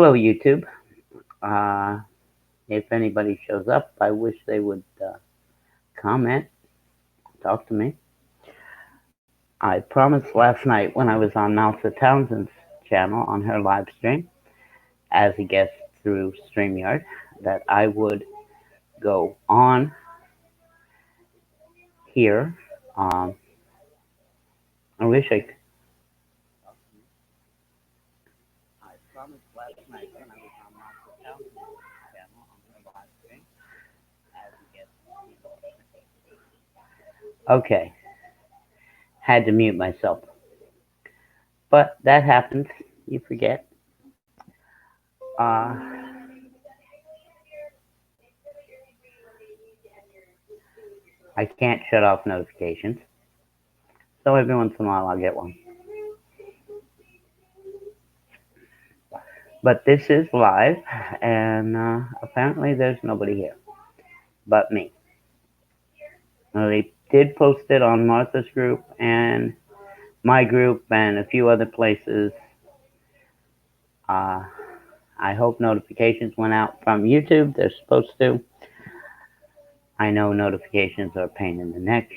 Hello, YouTube. Uh, if anybody shows up, I wish they would comment, talk to me. I promised last night when I was on Malsa Townsend's channel on her live stream as a guest through StreamYard that I would go on here. Um, I wish I could. I promised last night when I was on Malsa Townsend's channel on her live stream as a guest. Okay, had to mute myself. But that happens. You forget. Uh, I can't shut off notifications. So every once in a while I'll get one. But this is live, and apparently there's nobody here but me. They did post it on Martha's group and my group and a few other places. Uh, I hope notifications went out from YouTube. They're supposed to. I know notifications are a pain in the neck.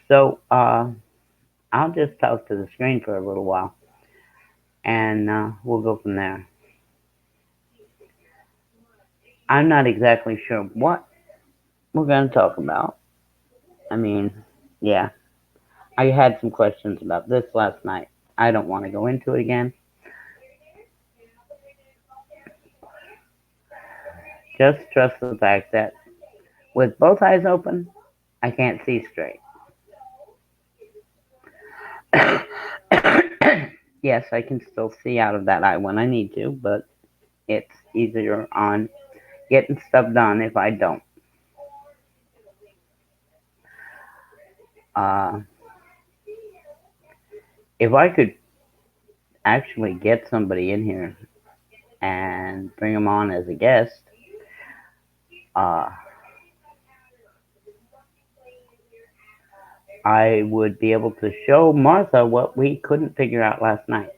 So I'll just talk to the screen for a little while, and we'll go from there. I'm not exactly sure what we're going to talk about. I mean, yeah, I had some questions about this last night. I don't want to go into it again. Just trust the fact that with both eyes open, I can't see straight. Yes, I can still see out of that eye when I need to, but it's easier on getting stuff done if I don't. Uh, if I could actually get somebody in here and bring them on as a guest, uh, I would be able to show Martha what we couldn't figure out last night.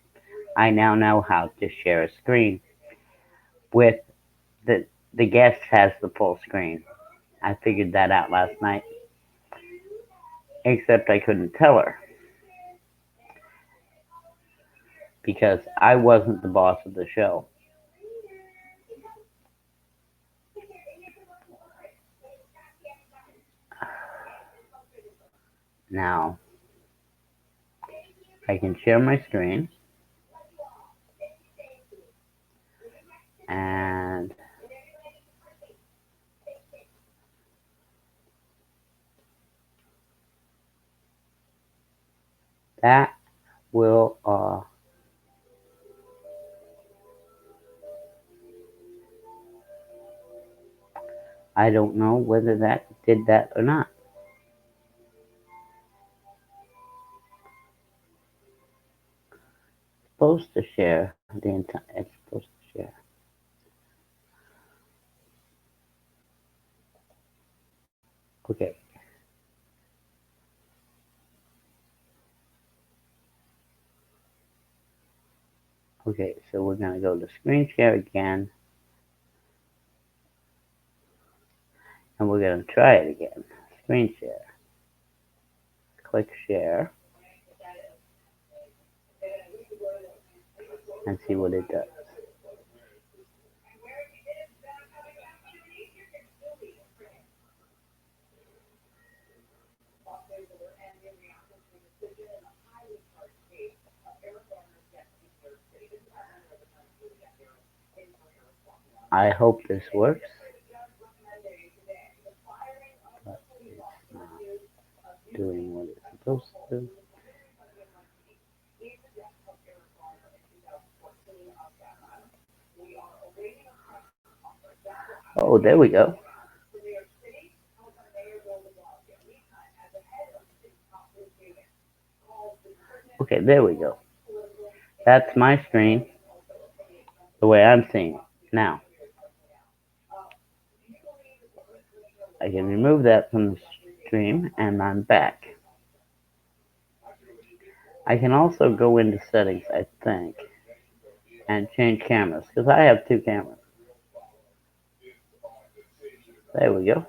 I now know how to share a screen with the guest has the full screen. I figured that out last night, except I couldn't tell her because I wasn't the boss of the show. Now, I can share my screen, and that will, I don't know whether that did that or not. It's supposed to share the entire, it's supposed to share. Okay. Okay, so we're going to go to screen share again, and we're going to try it again. Screen share. Click share, and see what it does. I hope this works. But it's not doing what it's supposed to. Oh, there we go. Okay, there we go. That's my screen, the way I'm seeing it. Now, I can remove that from the stream, and I'm back. I can also go into settings, I think. and change cameras, because I have two cameras. There we go.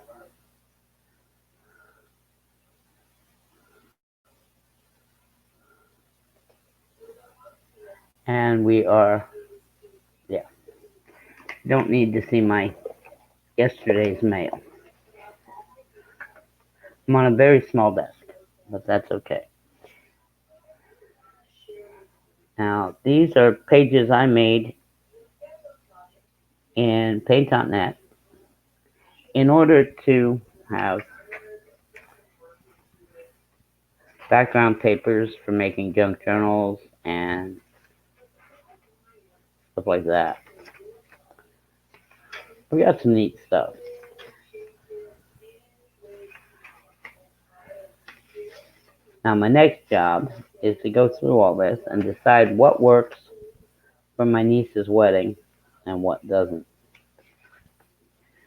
And we are, yeah, don't need to see my yesterday's mail. I'm on a very small desk, but that's okay. Now, these are pages I made in Paint.net in order to have background papers for making junk journals and stuff like that. We got some neat stuff. Now, my next job is to go through all this and decide what works for my niece's wedding and what doesn't.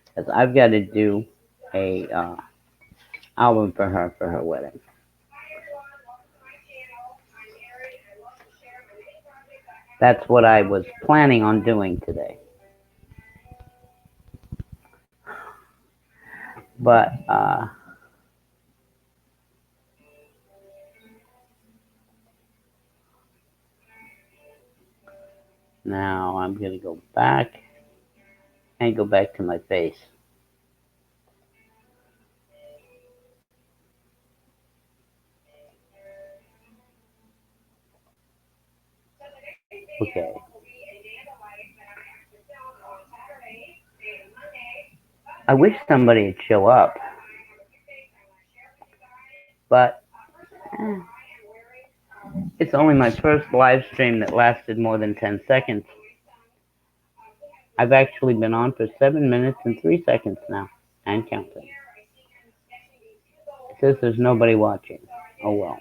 Because I've got to do a album for her wedding. That's what I was planning on doing today. But now I'm going to go back and go back to my face. Okay. I wish somebody would show up. But it's only my first live stream that lasted more than 10 seconds. I've actually been on for 7 minutes and 3 seconds now, and counting. It says there's nobody watching. Oh well.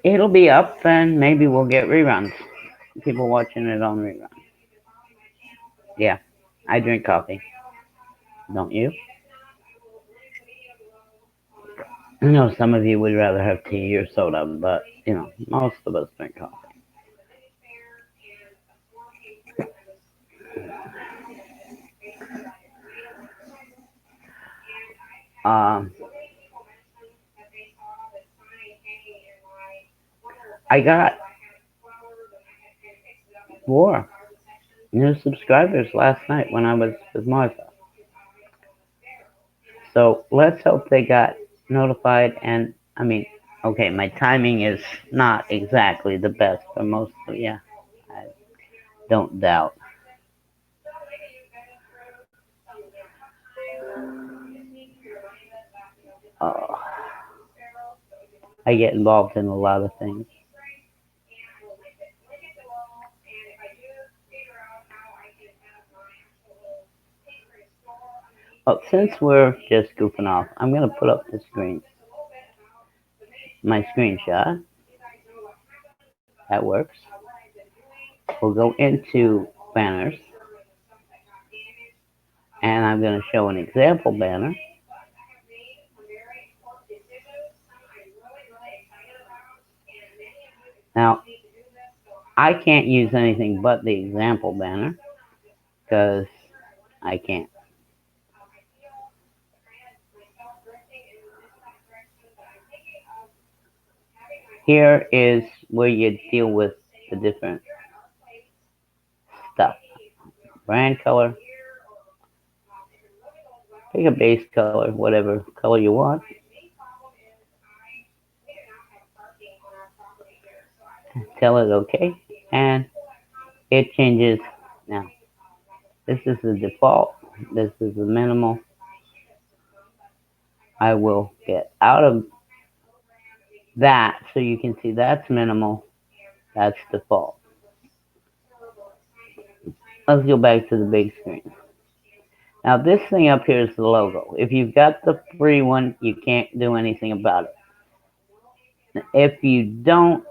It'll be up, and maybe we'll get reruns. People watching it on rerun. Yeah, I drink coffee. Don't you? I know some of you would rather have tea or soda, but, most of us drink coffee. I got 4 new subscribers last night when I was with Martha. So let's hope they got notified. And okay, my timing is not exactly the best for most of you. I don't doubt. I get involved in a lot of things. Well, since we're just goofing off, I'm going to put up the screen. My screenshot. That works. We'll go into banners. And I'm going to show an example banner. Now, I can't use anything but the example banner because I can't. Here is where you deal with the different stuff. Brand color. Pick a base color, whatever color you want. Tell it okay, and it changes. Now, this is the default. This is the minimal. I will get out of that so you can see that's minimal. That's default. Let's go back to the big screen. Now this thing up here is the logo. If you've got the free one, you can't do anything about it. If you don't,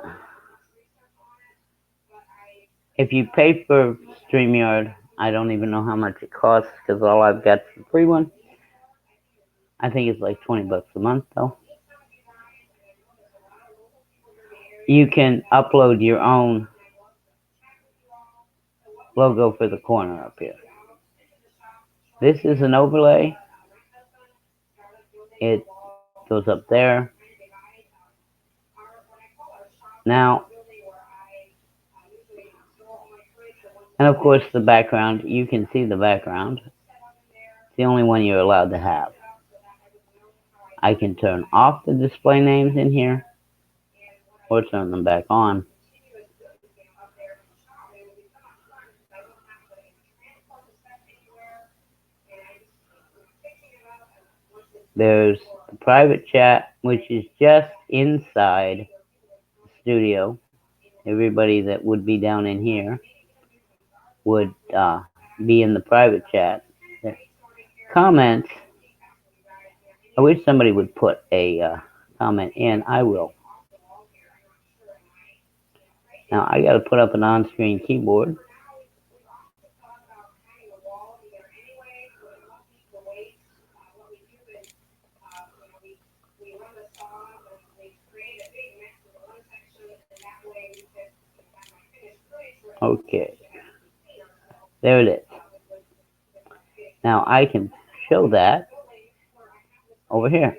if you pay for StreamYard, I don't even know how much it costs because all I've got is the free one. I think it's like $20 a month though. you can upload your own logo for the corner up here. This is an overlay. It goes up there. Now, and of course the background, you can see the background. It's the only one you're allowed to have. I can turn off the display names in here or turn them back on. There's the private chat, which is just inside the studio. Everybody that would be down in here would be in the private chat. Comments. I wish somebody would put a comment in. I will. Now I got to put up an on-screen keyboard. Okay. There it is. Now I can show that over here.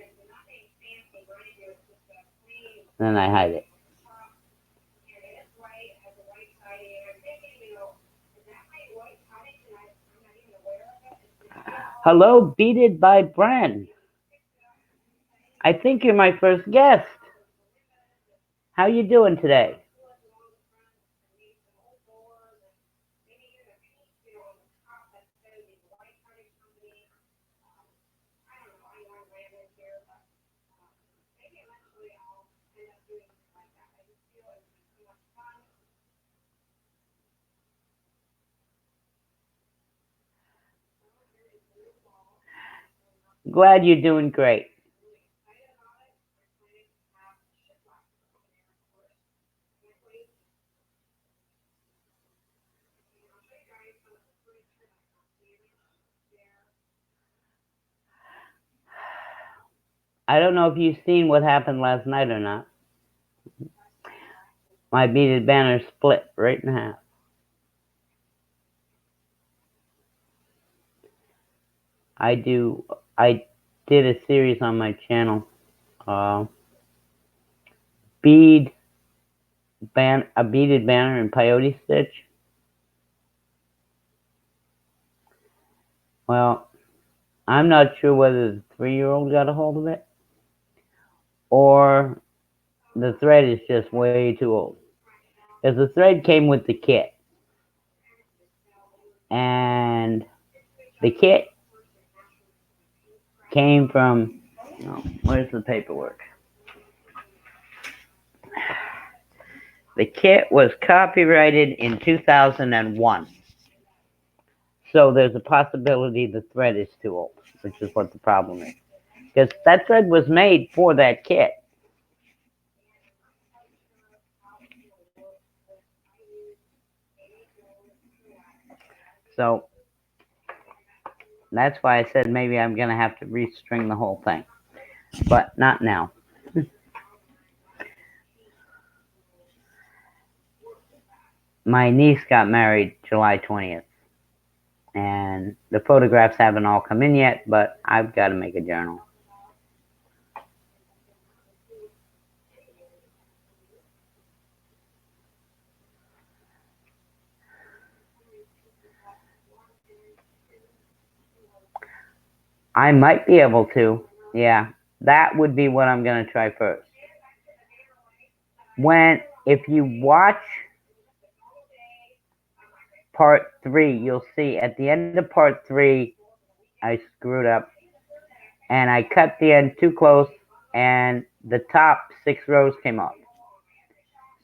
Then I hide it. Hello, Beated by Bren. I think you're my first guest. How you doing today? Glad you're doing great. I don't know if you've seen what happened last night or not. My beaded banner split right in half. I did a series on my channel, a beaded banner in peyote stitch. Well, I'm not sure whether the 3-year-old got a hold of it or the thread is just way too old. Because the thread came with the kit. And the kit came from, where's the paperwork? The kit was copyrighted in 2001. So there's a possibility the thread is too old, which is what the problem is. Because that thread was made for that kit. So that's why I said maybe I'm going to have to restring the whole thing. But not now. My niece got married July 20th. And the photographs haven't all come in yet, but I've got to make a journal. I might be able to. Yeah, that would be what I'm going to try first. If you watch part 3, you'll see at the end of part 3, I screwed up. And I cut the end too close, and the top 6 rows came off.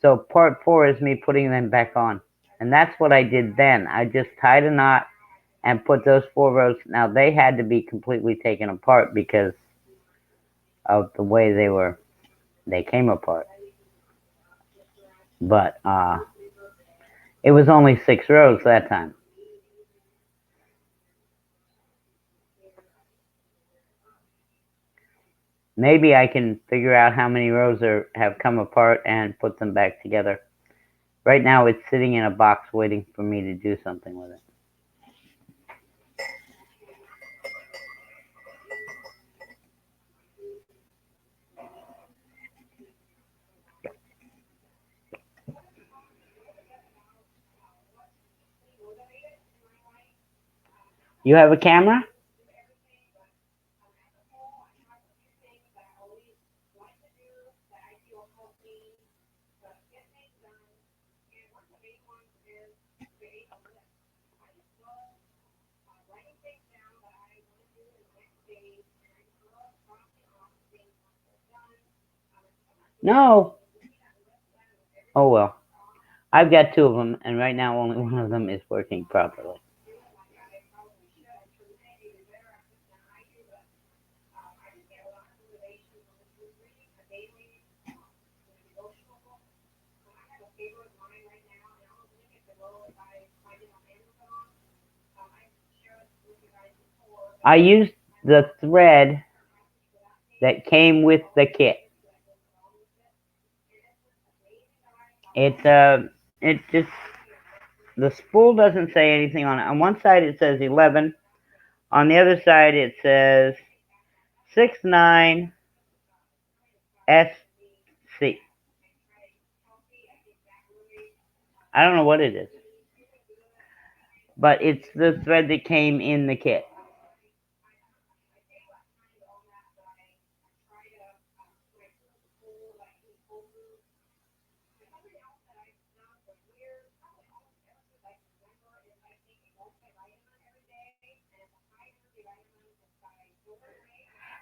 So part 4 is me putting them back on. And that's what I did then. I just tied a knot and put those 4 rows. Now, they had to be completely taken apart because of the way they came apart. But it was only 6 rows that time. Maybe I can figure out how many rows have come apart and put them back together. Right now it's sitting in a box waiting for me to do something with it. You have a camera? No. Oh well. I've got two of them, and right now only one of them is working properly. I used the thread that came with the kit. It just, the spool doesn't say anything on it. On one side it says 11. On the other side it says 69 SC. I don't know what it is, but it's the thread that came in the kit.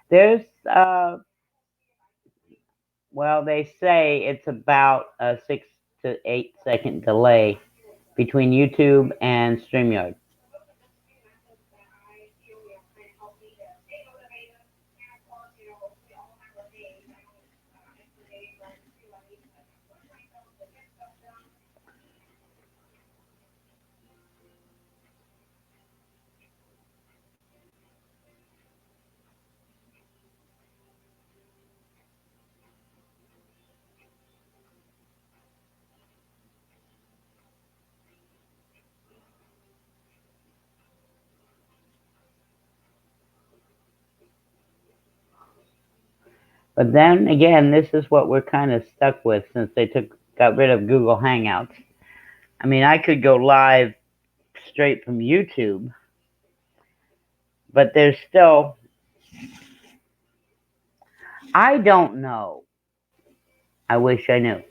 There's, well, they say it's about a 6 to 8 second delay between YouTube and StreamYard. But then again, this is what we're kind of stuck with since they got rid of Google Hangouts. I mean, I could go live straight from YouTube, but there's still, I don't know. I wish I knew.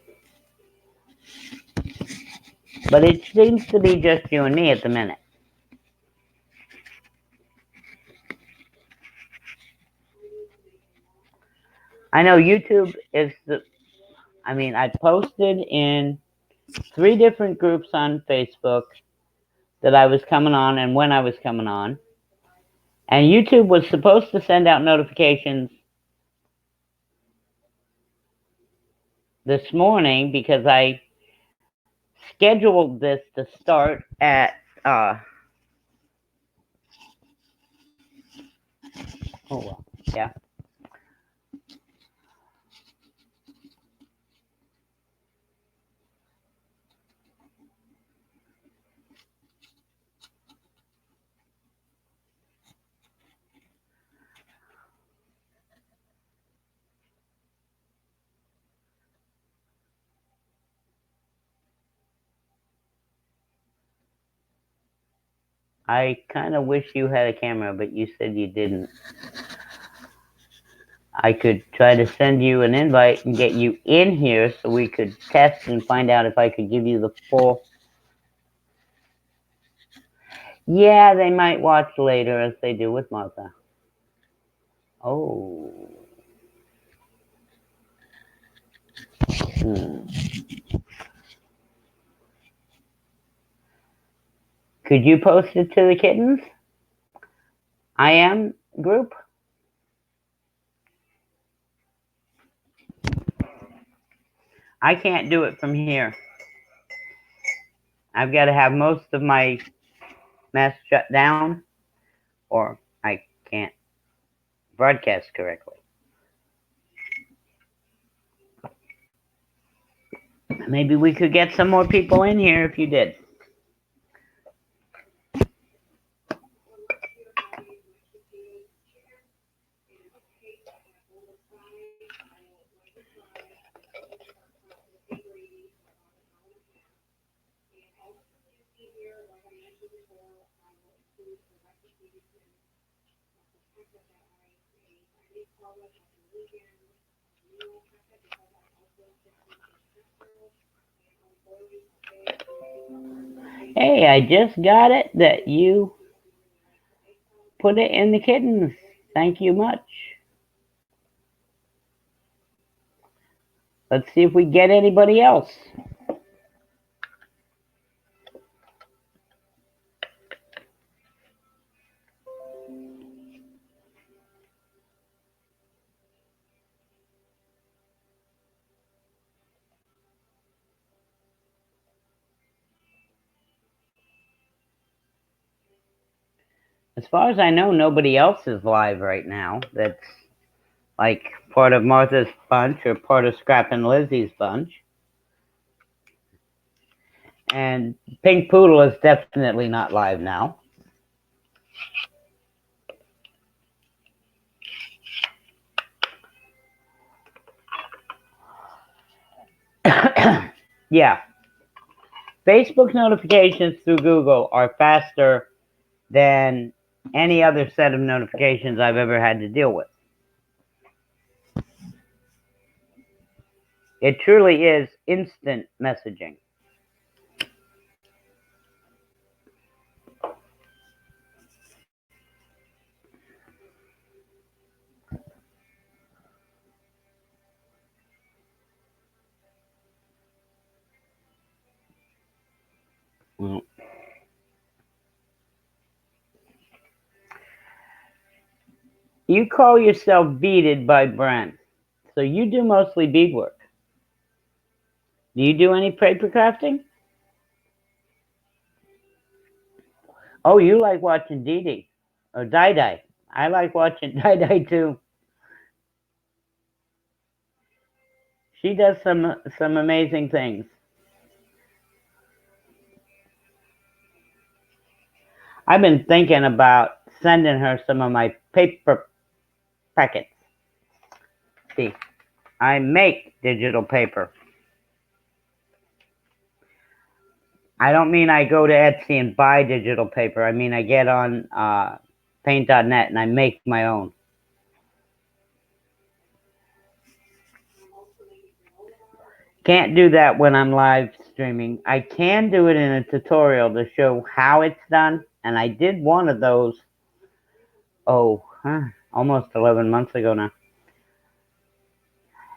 But it seems to be just you and me at the minute. I know YouTube is I posted in 3 different groups on Facebook that I was coming on and when I was coming on. And YouTube was supposed to send out notifications this morning because I scheduled this to start at, oh well, yeah. I kind of wish you had a camera, but you said you didn't. I could try to send you an invite and get you in here so we could test and find out if I could give you the full. Yeah, they might watch later as they do with Martha. Oh. Could you post it to the kittens? I am group? I can't do it from here. I've got to have most of my mess shut down or I can't broadcast correctly. Maybe we could get some more people in here if you did. Hey, I just got it that you put it in the kittens. Thank you much. Let's see if we get anybody else. As far as I know, nobody else is live right now that's like part of Martha's bunch or part of Scrap and Lizzie's bunch. And Pink Poodle is definitely not live now. Yeah. Facebook notifications through Google are faster than any other set of notifications I've ever had to deal with. It truly is instant messaging. Well, you call yourself Beaded by Brent, so you do mostly beadwork. Do you do any paper crafting? Oh, you like watching Dee Dee or Dai Dai. I like watching Dai Dai too. She does some amazing things. I've been thinking about sending her some of my paper packets. See, I make digital paper. I don't mean I go to Etsy and buy digital paper. I mean I get on paint.net and I make my own. Can't do that when I'm live streaming. I can do it in a tutorial to show how it's done, and I did one of those, almost 11 months ago now.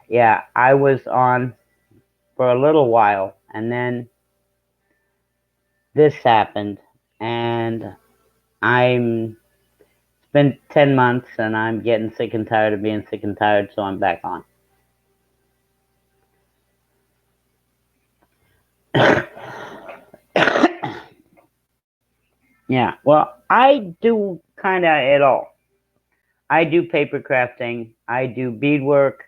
Yeah, I was on for a little while, and then this happened, and it's been 10 months, and I'm getting sick and tired of being sick and tired, so I'm back on. Yeah, well, I do kind of it all. I do paper crafting, I do beadwork,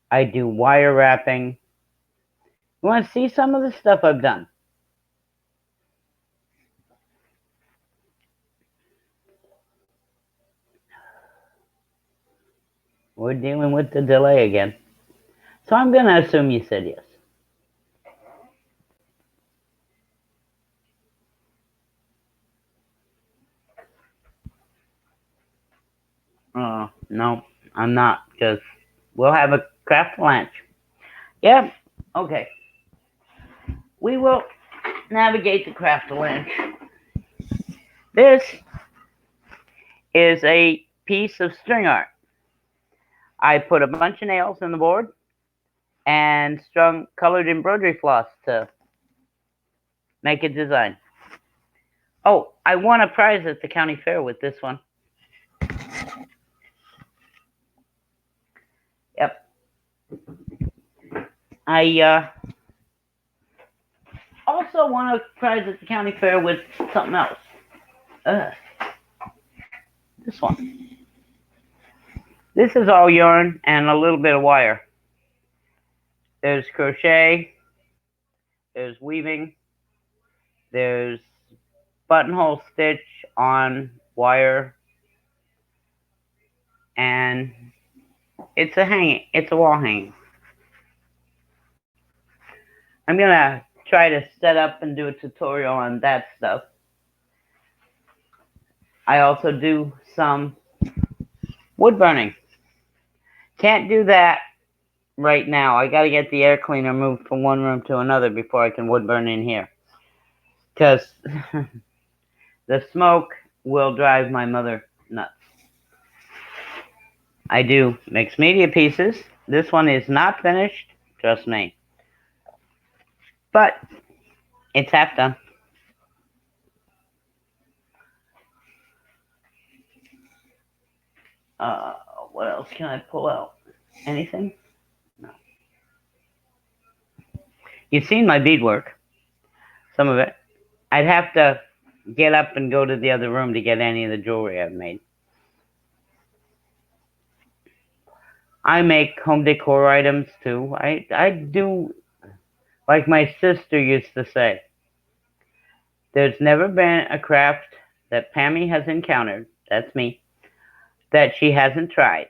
I do wire wrapping. You want to see some of the stuff I've done? We're dealing with the delay again. So I'm going to assume you said yes. No, I'm not, because we'll have a craft lunch. Yeah, okay. We will navigate the craft lunch. This is a piece of string art. I put a bunch of nails in the board and strung colored embroidery floss to make a design. Oh, I won a prize at the county fair with this one. Yep. I also won a prize at the county fair with something else. This one. This is all yarn and a little bit of wire. There's crochet, there's weaving, there's buttonhole stitch on wire, and it's a wall hanging. I'm gonna try to set up and do a tutorial on that stuff. I also do some wood burning. Can't do that right now. I gotta get the air cleaner moved from one room to another before I can wood burn in here. Because the smoke will drive my mother nuts. I do mixed media pieces. This one is not finished, trust me. But it's half done. What else can I pull out? Anything? No. You've seen my beadwork. Some of it. I'd have to get up and go to the other room to get any of the jewelry I've made. I make home decor items too. I do, like my sister used to say, there's never been a craft that Pammy has encountered, that's me, that she hasn't tried.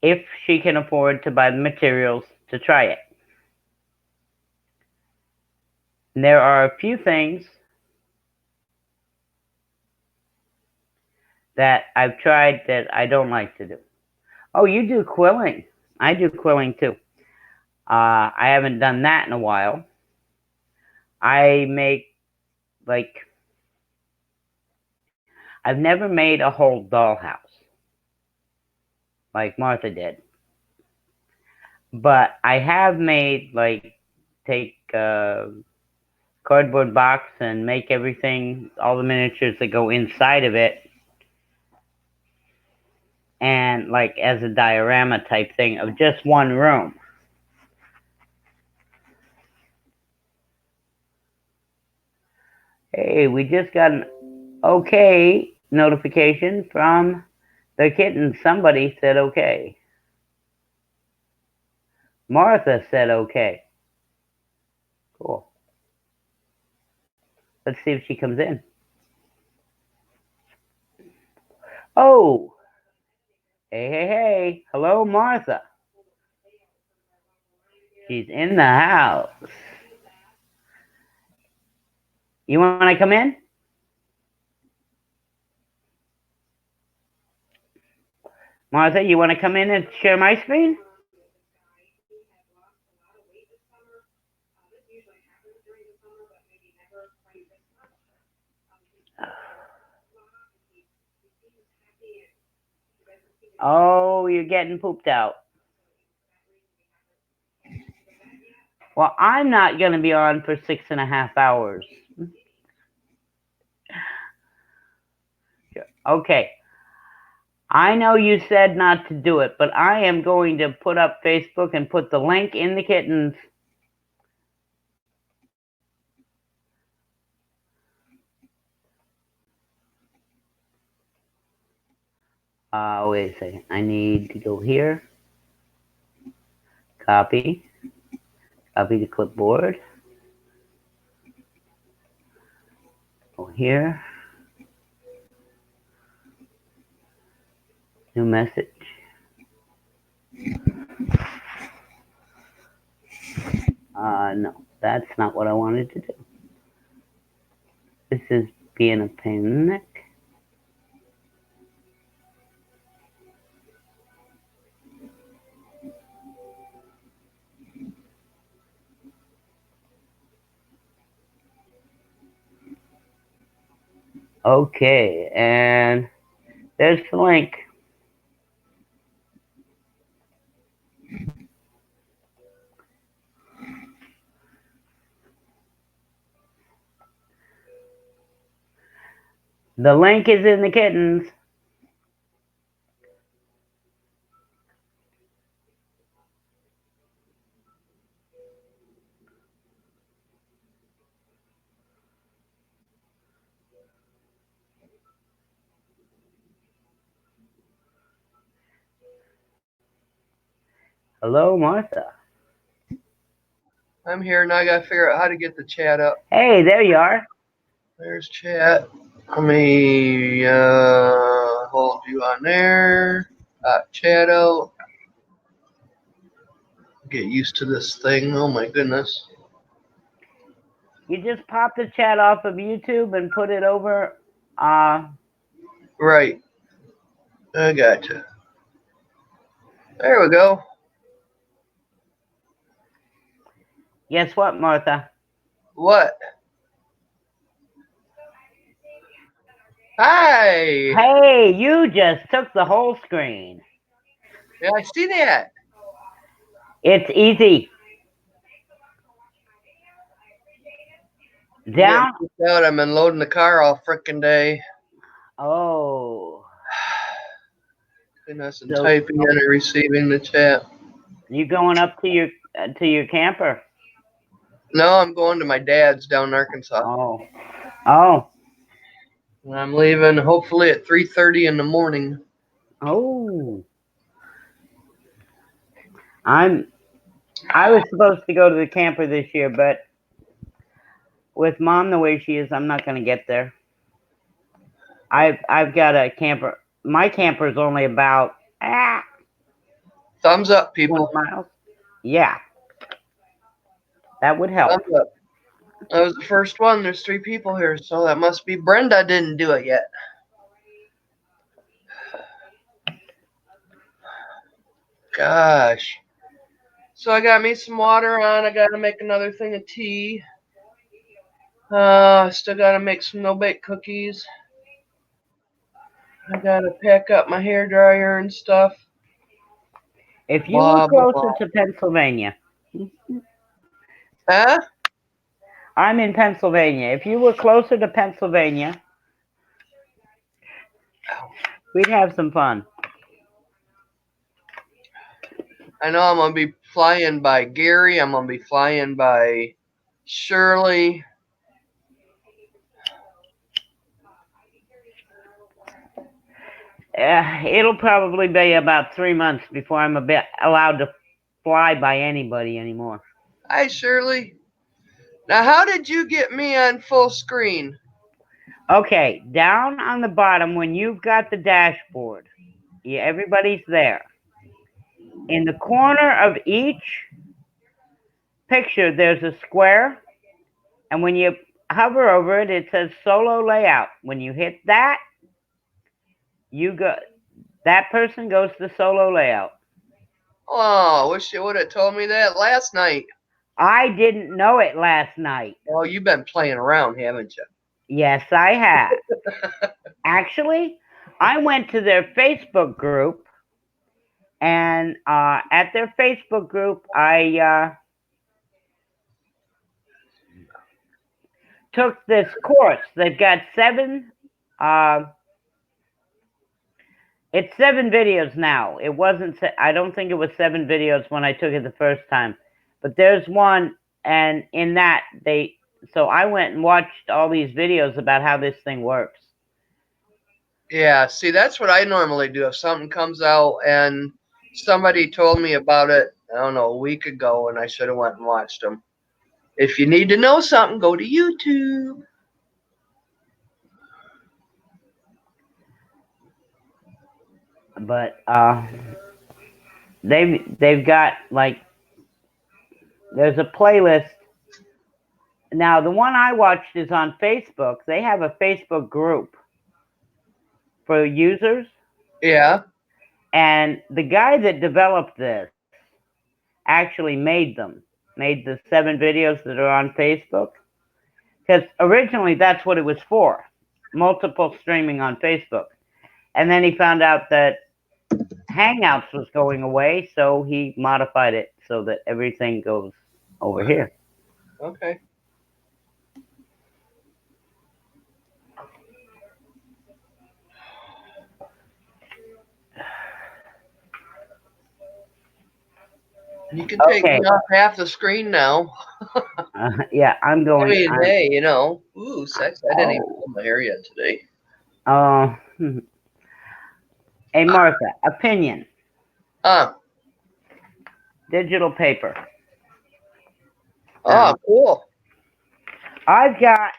If she can afford to buy the materials to try it. And there are a few things that I've tried that I don't like to do. Oh, you do quilling. I do quilling too. I haven't done that in a while. I make, like, I've never made a whole dollhouse like Martha did. But I have made, like, take a cardboard box and make everything, all the miniatures that go inside of it, and like as a diorama type thing of just one room. Hey, we just got an okay notification from the kitten. Somebody said okay. Martha said okay. Cool. Let's see if she comes in. Oh! Hey, hey, hey. Hello, Martha. She's in the house. You want to come in? Martha, you want to come in and share my screen? Oh, you're getting pooped out. Well, I'm not going to be on for 6.5 hours. Okay. I know you said not to do it, but I am going to put up Facebook and put the link in the kittens. Wait a second. I need to go here. Copy. Copy the clipboard. Go here. New message. No, that's not what I wanted to do. This is being a pain in the neck. Okay, and there's the link. The link is in the kittens. Hello, Martha. I'm here, and I gotta figure out how to get the chat up. Hey, there you are. There's chat. Let me hold you on there. Chat out. Get used to this thing. Oh my goodness. You just pop the chat off of YouTube and put it over. Right. I gotcha. There we go. Guess what, Martha? What? Hi. Hey, you just took the whole screen. Yeah, I see that. It's easy. Down. Out. I'm unloading the car all frickin' day. Oh. Goodness, and typing in and receiving the chat. You going up to your camper? No, I'm going to my dad's down in Arkansas. Oh. Oh. And I'm leaving hopefully at 3:30 in the morning. Oh. I was supposed to go to the camper this year, but with Mom the way she is, I'm not going to get there. I've got a camper. My camper is only about thumbs up, people. 20 miles. Yeah, that would help. Thumbs up. That was the first one. There's 3 people here, so that must be Brenda didn't do it yet. Gosh. So I got me some water on. I got to make another thing of tea. Still got to make some no-bake cookies. I got to pack up my hairdryer and stuff. If you were closer to Pennsylvania. Huh? I'm in Pennsylvania. If you were closer to Pennsylvania, we'd have some fun. I know I'm going to be flying by Gary. I'm going to be flying by Shirley. It'll probably be about 3 months before I'm allowed to fly by anybody anymore. Hi, Shirley. Now, how did you get me on full screen? Okay, down on the bottom when you've got the dashboard, everybody's there. In the corner of each picture, there's a square, and when you hover over it, it says solo layout. When you hit that, that person goes to solo layout. Oh, wish you would have told me that last night. I didn't know it last night. Oh, you've been playing around, haven't you? Yes, I have. Actually, I went to their Facebook group, and at their Facebook group, I took this course. They've got 7 it's 7 videos now. It wasn't, I don't think it was 7 videos when I took it the first time, but there's one, and in that so I went and watched all these videos about how this thing works. Yeah, see, that's what I normally do. If something comes out and somebody told me about it, I don't know, a week ago, and I should have went and watched them. If you need to know something, go to YouTube. But they've got like, there's a playlist. Now the one I watched is on Facebook. They have a Facebook group for users. Yeah. And the guy that developed this actually made the 7 videos that are on Facebook. Because originally that's what it was for, multiple streaming on Facebook. And then he found out that Hangouts was going away, so he modified it so that everything goes over here. Okay. You can take me off half the screen now. Yeah, I'm going. I mean, hey, you know, ooh, sex. I didn't even pull my hair yet today. Hey, Martha, opinion. digital paper. Oh, cool. I've got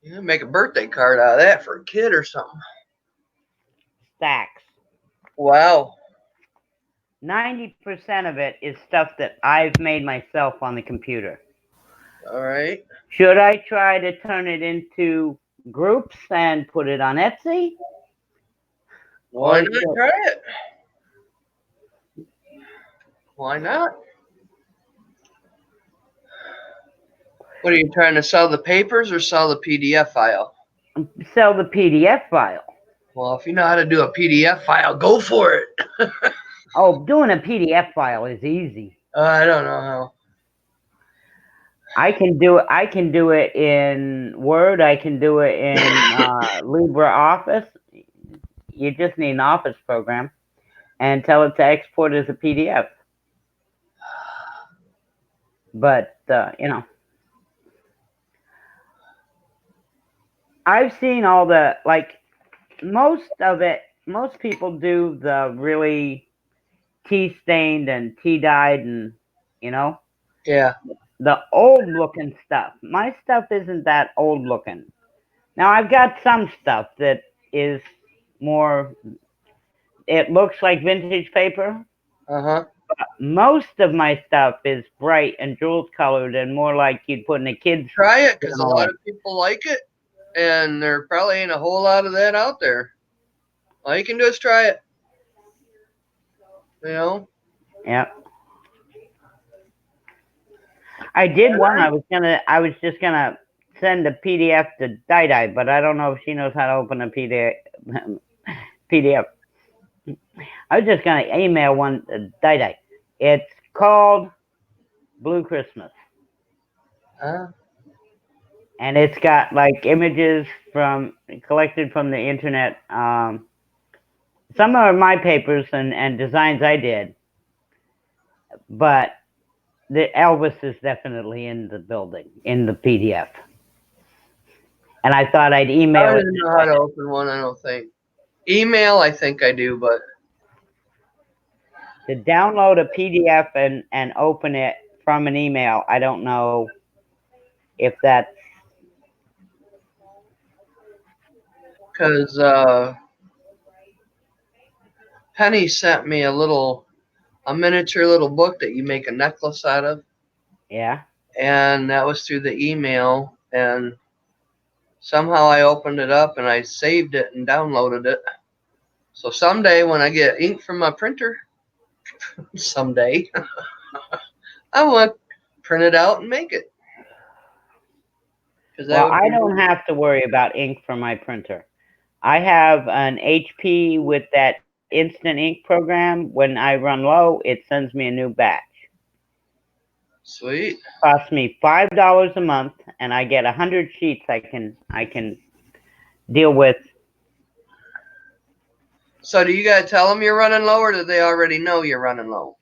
You can make a birthday card out of that for a kid or something. stacks. Wow. 90% of it is stuff that I've made myself on the computer. All right. Should I try to turn it into groups and put it on Etsy? Why Or not should- try it? Why not? What are you trying to sell, the papers or sell the PDF file? Sell the PDF file. Well, if you know how to do a PDF file, go for it. Oh, doing a PDF file is easy. I don't know how. I can do it in Word. I can do it in LibreOffice. You just need an Office program and tell it to export as a PDF. But I've seen all the, like, most of it. Most people do the really tea stained and tea dyed, and Yeah. the old looking stuff. My stuff isn't that old looking. Now I've got some stuff that is more, it looks like vintage paper. Uh-huh. Most of my stuff is bright and jewels colored and more like you'd put in a kid's. Try it, because a lot of people like it, and there probably ain't a whole lot of that out there. All you can do is try it. Yeah. I did one. I was just gonna send a PDF to Dai, but I don't know if she knows how to open a PDF. I was just gonna email one to Dai. It's called Blue Christmas. And it's got like images collected from the internet. Some are my papers and designs I did, but the Elvis is definitely in the building in the PDF. And I thought I'd email it. I don't know how to open one, I don't think. Email, I think I do, but to download a PDF and open it from an email, I don't know if that's because Penny sent me a miniature little book that you make a necklace out of. Yeah. And that was through the email, and somehow I opened it up and I saved it and downloaded it. So someday when I get ink from my printer, someday, I want to print it out and make it. Well, I don't have to worry about ink from my printer. I have an HP with that instant ink program. When I run low, it sends me a new batch. Sweet. It costs me $5 a month, and I get 100 sheets I can deal with. So do you gotta tell them you're running low, or do they already know you're running low?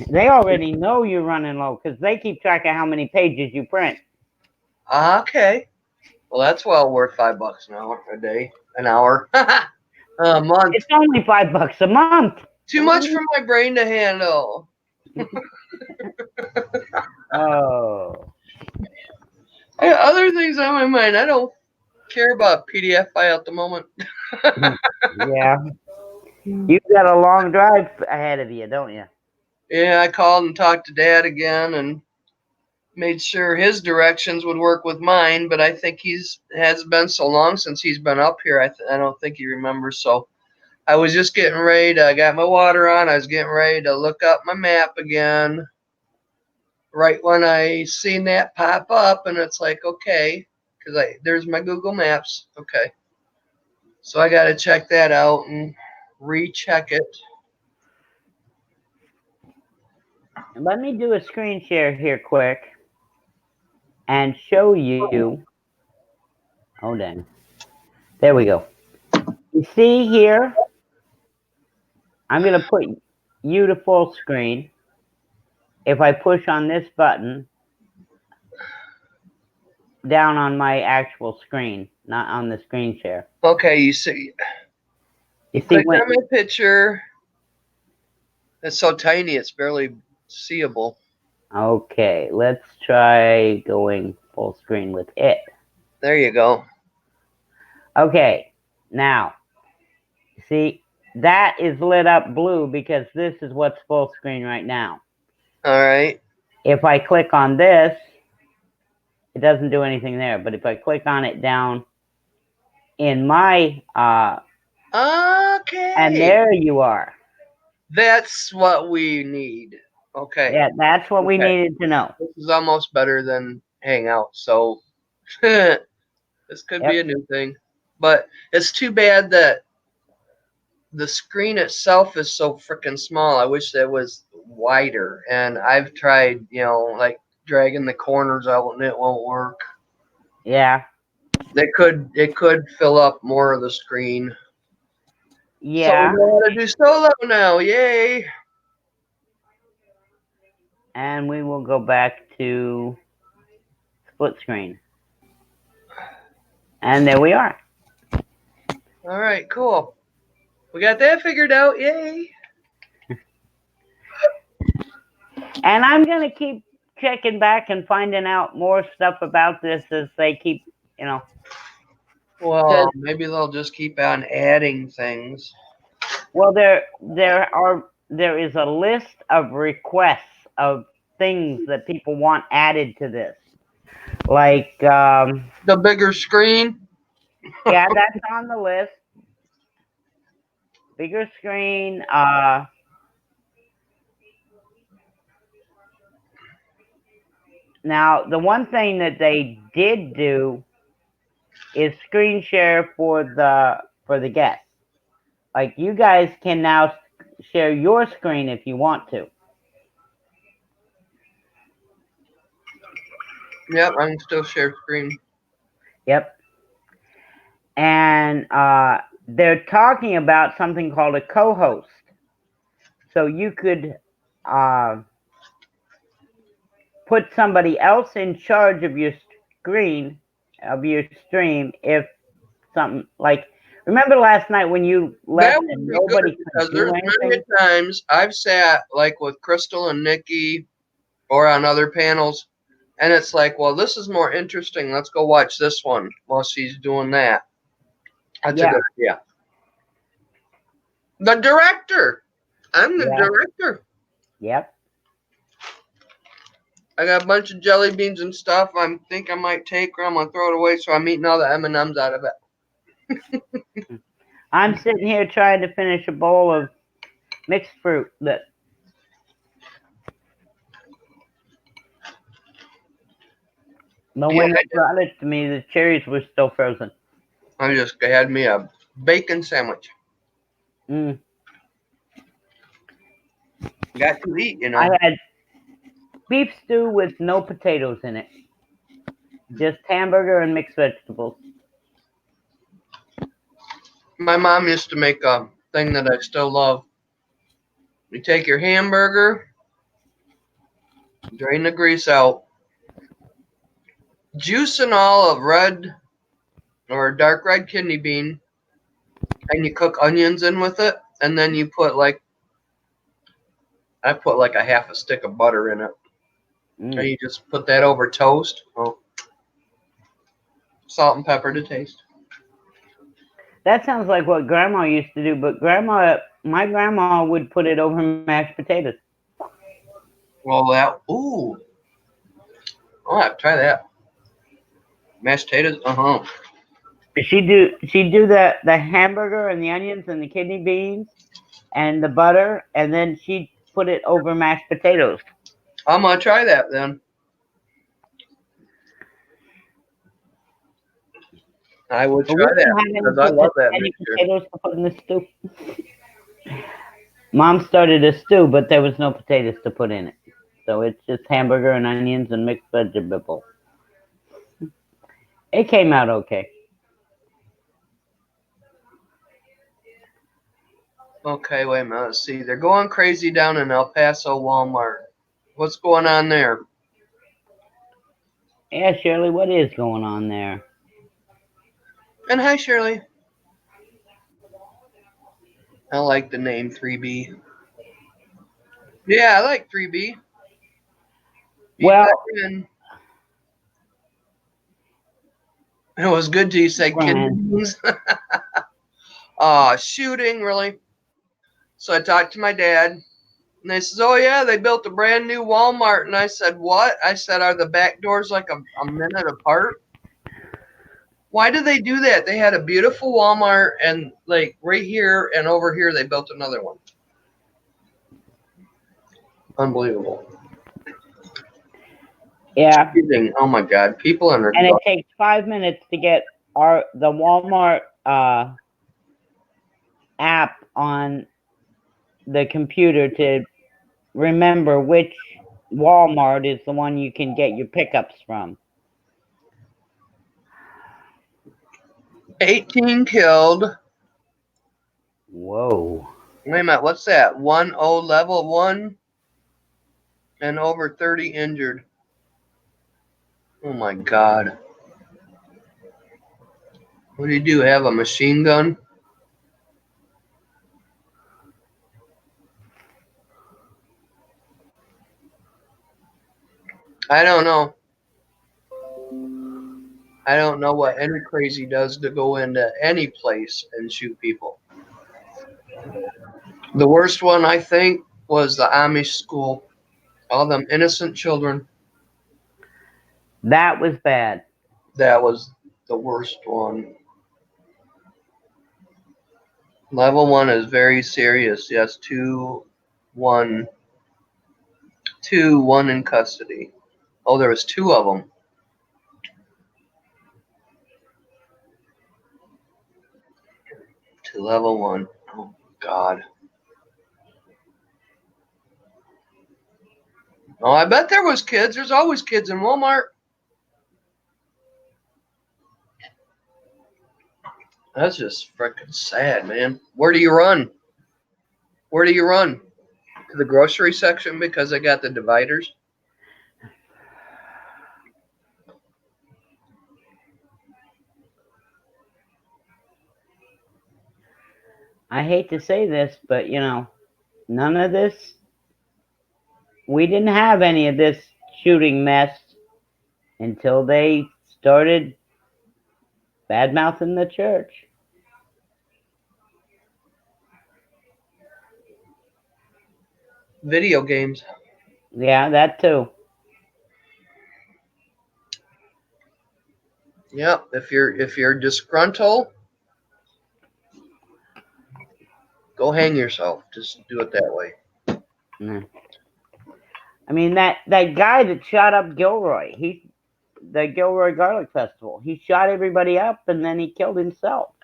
They already know you're running low because they keep track of how many pages you print. Okay. Well, that's well worth $5 an hour, a month. It's only $5 a month. Too much for my brain to handle. Oh. I got other things on my mind. I don't care about PDF file at the moment. Yeah. You've got a long drive ahead of you, don't you? Yeah, I called and talked to Dad again and made sure his directions would work with mine, but I think has been so long since he's been up here, I don't think he remembers. So I was just getting ready I got my water on. I was getting ready to look up my map again. Right when I seen that pop up, and it's like, okay, because there's my Google Maps. Okay. So I got to check that out and recheck it. Let me do a screen share here quick and show you. Oh, dang. There we go. You see here, I'm going to put you to full screen. If I push on this button down on my actual screen, not on the screen share. Okay, you see You see my picture. It's so tiny, it's barely seeable. Okay, let's try going full screen with it. There you go. Okay, now, see, that is lit up blue because this is what's full screen right now. All right. If I click on this, it doesn't do anything there. But if I click on it down in my, Okay. and there you are. That's what we need. Okay. Yeah, that's what we Okay. needed to know. This is almost better than Hangout. So this could be a new thing. But it's too bad that the screen itself is so freaking small. I wish it was wider. And I've tried, like dragging the corners out and it won't work. Yeah. It could fill up more of the screen. So we Yeah. know how to do solo now. Yay. And we will go back to split screen. And there we are. All right, cool. We got that figured out. Yay. And I'm going to keep checking back and finding out more stuff about this as they keep, Well, maybe they'll just keep on adding things. Well, there is a list of requests of things that people want added to this. Like the bigger screen. Yeah, that's on the list. Bigger screen, now the one thing that they did do is screen share for the guests. Like, you guys can now share your screen if you want to. Yep, I can still share screen. Yep. And they're talking about something called a co-host. So you could put somebody else in charge of your screen, of your stream, if something like, remember last night when you left and nobody could do anything? Many times I've sat like with Crystal and Nikki or on other panels, and it's like, well, this is more interesting. Let's go watch this one while she's doing that. That's a good idea. The director. I'm the director. Yep. I got a bunch of jelly beans and stuff. I think I might take her. I'm gonna throw it away, so I'm eating all the M&Ms out of it. I'm sitting here trying to finish a bowl of mixed fruit that when they brought it to me, the cherries were still frozen. I just had me a bacon sandwich. Got to eat, I had beef stew with no potatoes in it. Just hamburger and mixed vegetables. My mom used to make a thing that I still love. You take your hamburger, drain the grease out, juice and all of red or dark red kidney bean, and you cook onions in with it, and then you put I put like a half a stick of butter in it. And you just put that over toast. Oh. Salt and pepper to taste. That sounds like what Grandma used to do, but my grandma would put it over mashed potatoes. Well, ooh. I'll have to try that. Mashed potatoes, She'd do the hamburger and the onions and the kidney beans and the butter, and then she'd put it over mashed potatoes. I'm gonna try that then. I would try that because I love that mixture. Potatoes to put in the stew. Mom started a stew, but there was no potatoes to put in it, so it's just hamburger and onions and mixed vegetable. It came out okay. Okay, wait a minute. Let's see. They're going crazy down in El Paso Walmart. What's going on there? Yeah, Shirley, what is going on there? And hi, Shirley. I like the name 3B. Yeah, I like 3B. Well, And it was good till you said kidneys. Shooting, really. So I talked to my dad, and they says, "Oh yeah, they built a brand new Walmart." And I said, "What?" I said, "Are the back doors like a minute apart?" Why did they do that? They had a beautiful Walmart, and like right here and over here, they built another one. Unbelievable. yeah. Shooting. Oh my God, people are. And it takes 5 minutes to get the Walmart app on the computer to remember which Walmart is the one you can get your pickups from. 18 killed. Whoa. Wait a minute, what's that? 1-0 level 1 and over 30 injured. Oh my God. What do you do? Have a machine gun? I don't know. I don't know what any crazy does to go into any place and shoot people. The worst one, I think, was the Amish school. All them innocent children. That was bad. That was the worst one. Level 1 is very serious. Yes, 2, 1. 2, 1 in custody. Oh, there was 2 of them. To level 1. Oh, God. Oh, I bet there was kids. There's always kids in Walmart. That's just freaking sad, man. Where do you run? Where do you run? To the grocery section because they got the dividers? I hate to say this, but none of this, we didn't have any of this shooting mess until they started bad-mouthing the church. Video games. Yeah, that too. Yep. If you're disgruntled, go hang yourself. Just do it that way. Yeah. I mean, that guy that shot up Gilroy, the Gilroy Garlic Festival, he shot everybody up and then he killed himself.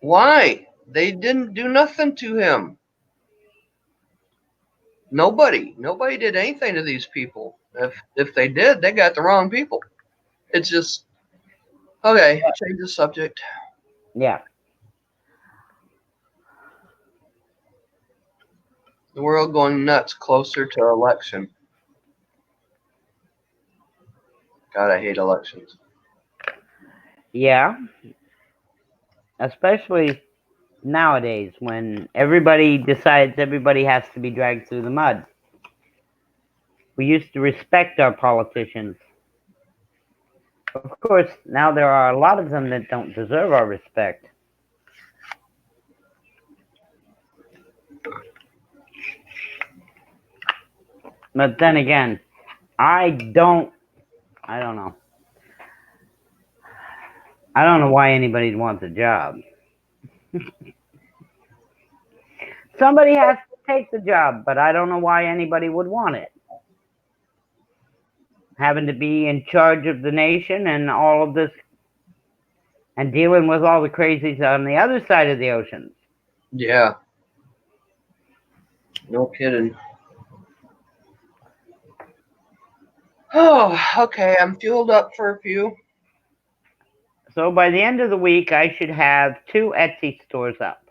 Why? They didn't do nothing to him. Nobody did anything to these people. If they did, they got the wrong people. It's just okay. Change the subject. Yeah. The world going nuts closer to election. God, I hate elections. Yeah. Especially nowadays when everybody decides everybody has to be dragged through the mud. We used to respect our politicians. Of course, now there are a lot of them that don't deserve our respect. But then again, I don't know. I don't know why anybody wants a job. Somebody has to take the job, but I don't know why anybody would want it. Having to be in charge of the nation and all of this, and dealing with all the crazies on the other side of the oceans. Yeah. No kidding. Oh, okay. I'm fueled up for a few. So by the end of the week, I should have 2 Etsy stores up.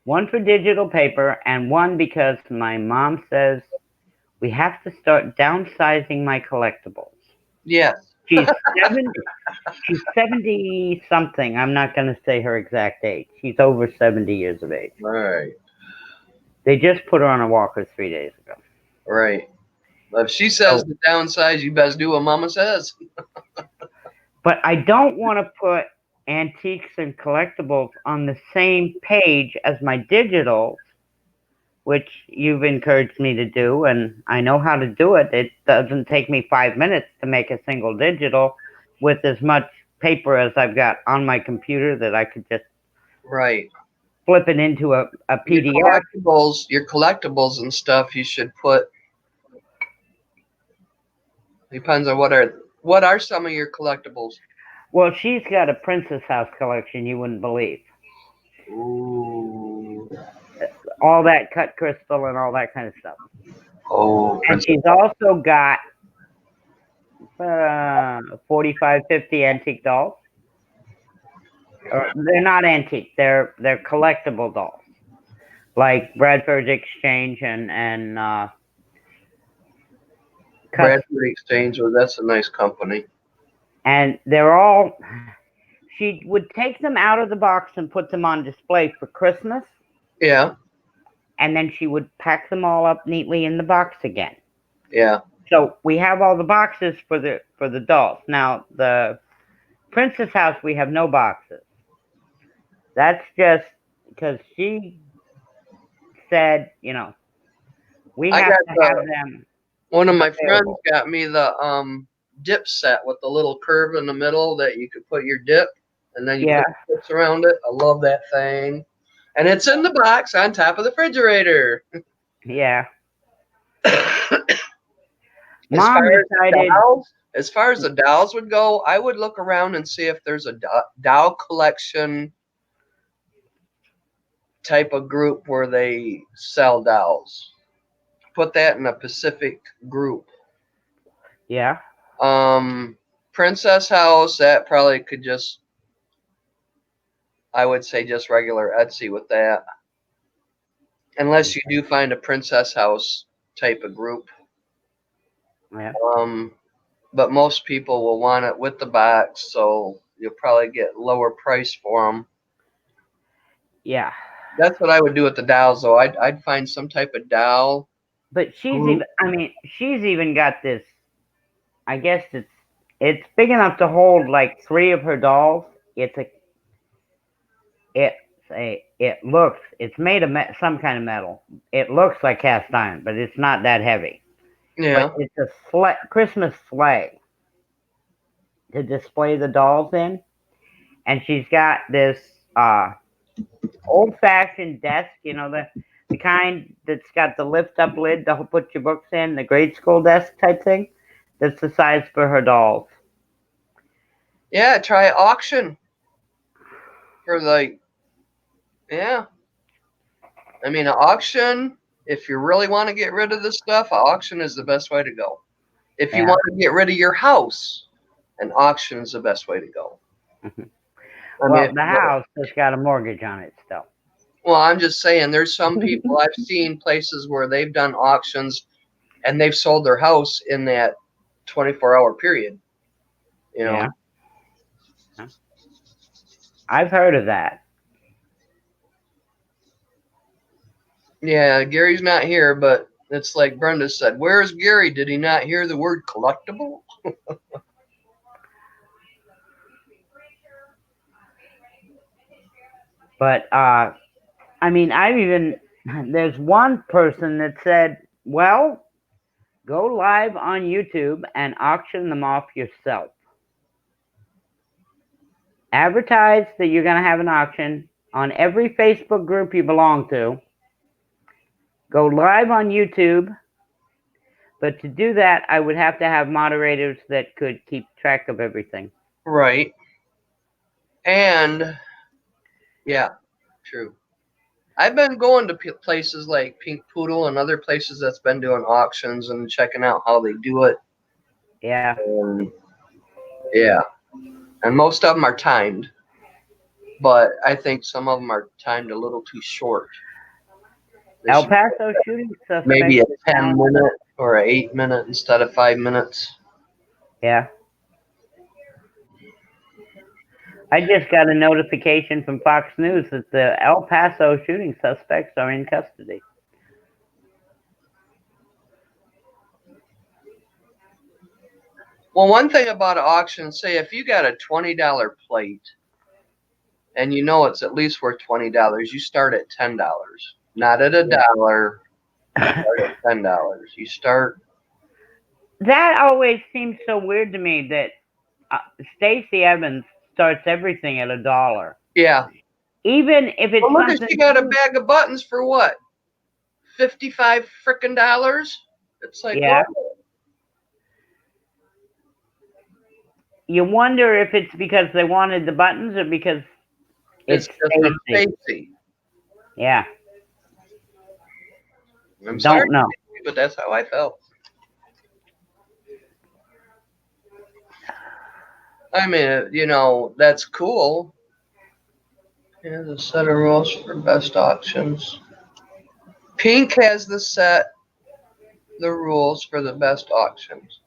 One for digital paper and one because my mom says we have to start downsizing my collectibles. Yes. She's 70 something. I'm not going to say her exact age. She's over 70 years of age. All right. They just put her on a walker 3 days ago. Right. If she says So, to downsize, you best do what Mama says. but I don't want to put antiques and collectibles on the same page as my digitals, which you've encouraged me to do, and I know how to do it. It doesn't take me 5 minutes to make a single digital with as much paper as I've got on my computer that I could just Right. flip it into a PDF. Your collectibles and stuff, you should put. Depends on what are some of your collectibles. Well, she's got a Princess House collection you wouldn't believe. Ooh. All that cut crystal and all that kind of stuff. Oh. And she's also got 45, 50 antique dolls. They're not antique. They're collectible dolls, like Bradford Exchange and Bradford Exchange, well, that's a nice company. And they're all. She would take them out of the box and put them on display for Christmas. Yeah. And then she would pack them all up neatly in the box again. Yeah. So we have all the boxes for the dolls. Now the Princess House, we have no boxes. That's just because she said, we have to have them. One of my friends got me the dip set with the little curve in the middle that you could put your dip, and then you put dips around it. I love that thing, and it's in the box on top of the refrigerator. Yeah. As far as the dolls would go, I would look around and see if there's a doll collection type of group where they sell dolls. Put that in a Pacific group. Yeah. Princess House, that probably could just, I would say just regular Etsy with that. Unless you do find a Princess House type of group. Yeah. But most people will want it with the box, so you'll probably get lower price for them. Yeah. That's what I would do with the dolls, though. I'd find some type of doll. But she's even got this. I guess it's big enough to hold like 3 of her dolls. It's made of some kind of metal. It looks like cast iron, but it's not that heavy. Yeah. But it's a Christmas sleigh to display the dolls in, and she's got this old-fashioned desk, the kind that's got the lift-up lid to put your books in, the grade school desk type thing. That's the size for her dolls. Yeah, try auction for yeah. I mean, an auction, if you really want to get rid of this stuff, an auction is the best way to go. If you want to get rid of your house, an auction is the best way to go. Well, the house has got a mortgage on it still. Well, I'm just saying, there's some people I've seen places where they've done auctions and they've sold their house in that 24-hour period. Yeah. I've heard of that. Yeah, Gary's not here, but it's like Brenda said, where's Gary? Did he not hear the word collectible? But, there's one person that said, well, go live on YouTube and auction them off yourself. Advertise that you're going to have an auction on every Facebook group you belong to. Go live on YouTube. But to do that, I would have to have moderators that could keep track of everything. Right. And, yeah, true. I've been going to places like Pink Poodle and other places that's been doing auctions and checking out how they do it. Yeah. Yeah. And most of them are timed. But I think some of them are timed a little too short. El Paso shooting suspect. Maybe a 10-minute or an 8-minute instead of 5 minutes. Yeah. I just got a notification from Fox News that the El Paso shooting suspects are in custody. Well, one thing about an auction, say if you got a $20 plate and you know it's at least worth $20, you start at $10. Not at $1. You start at $10. You start. That always seems so weird to me that Stacey Evans starts everything at $1. Yeah. Even if it's Well, look, something she got a cheap. bag of buttons for what? $55 frickin' dollars? It's like, Yeah. oh, You wonder if it's because they wanted the buttons or because it's it's just from Stacey. Stacy. Yeah. I'm sorry, Don't know. but that's how I felt. I mean, that's cool. Here's a set of rules for best auctions. Pink has the rules for the best auctions.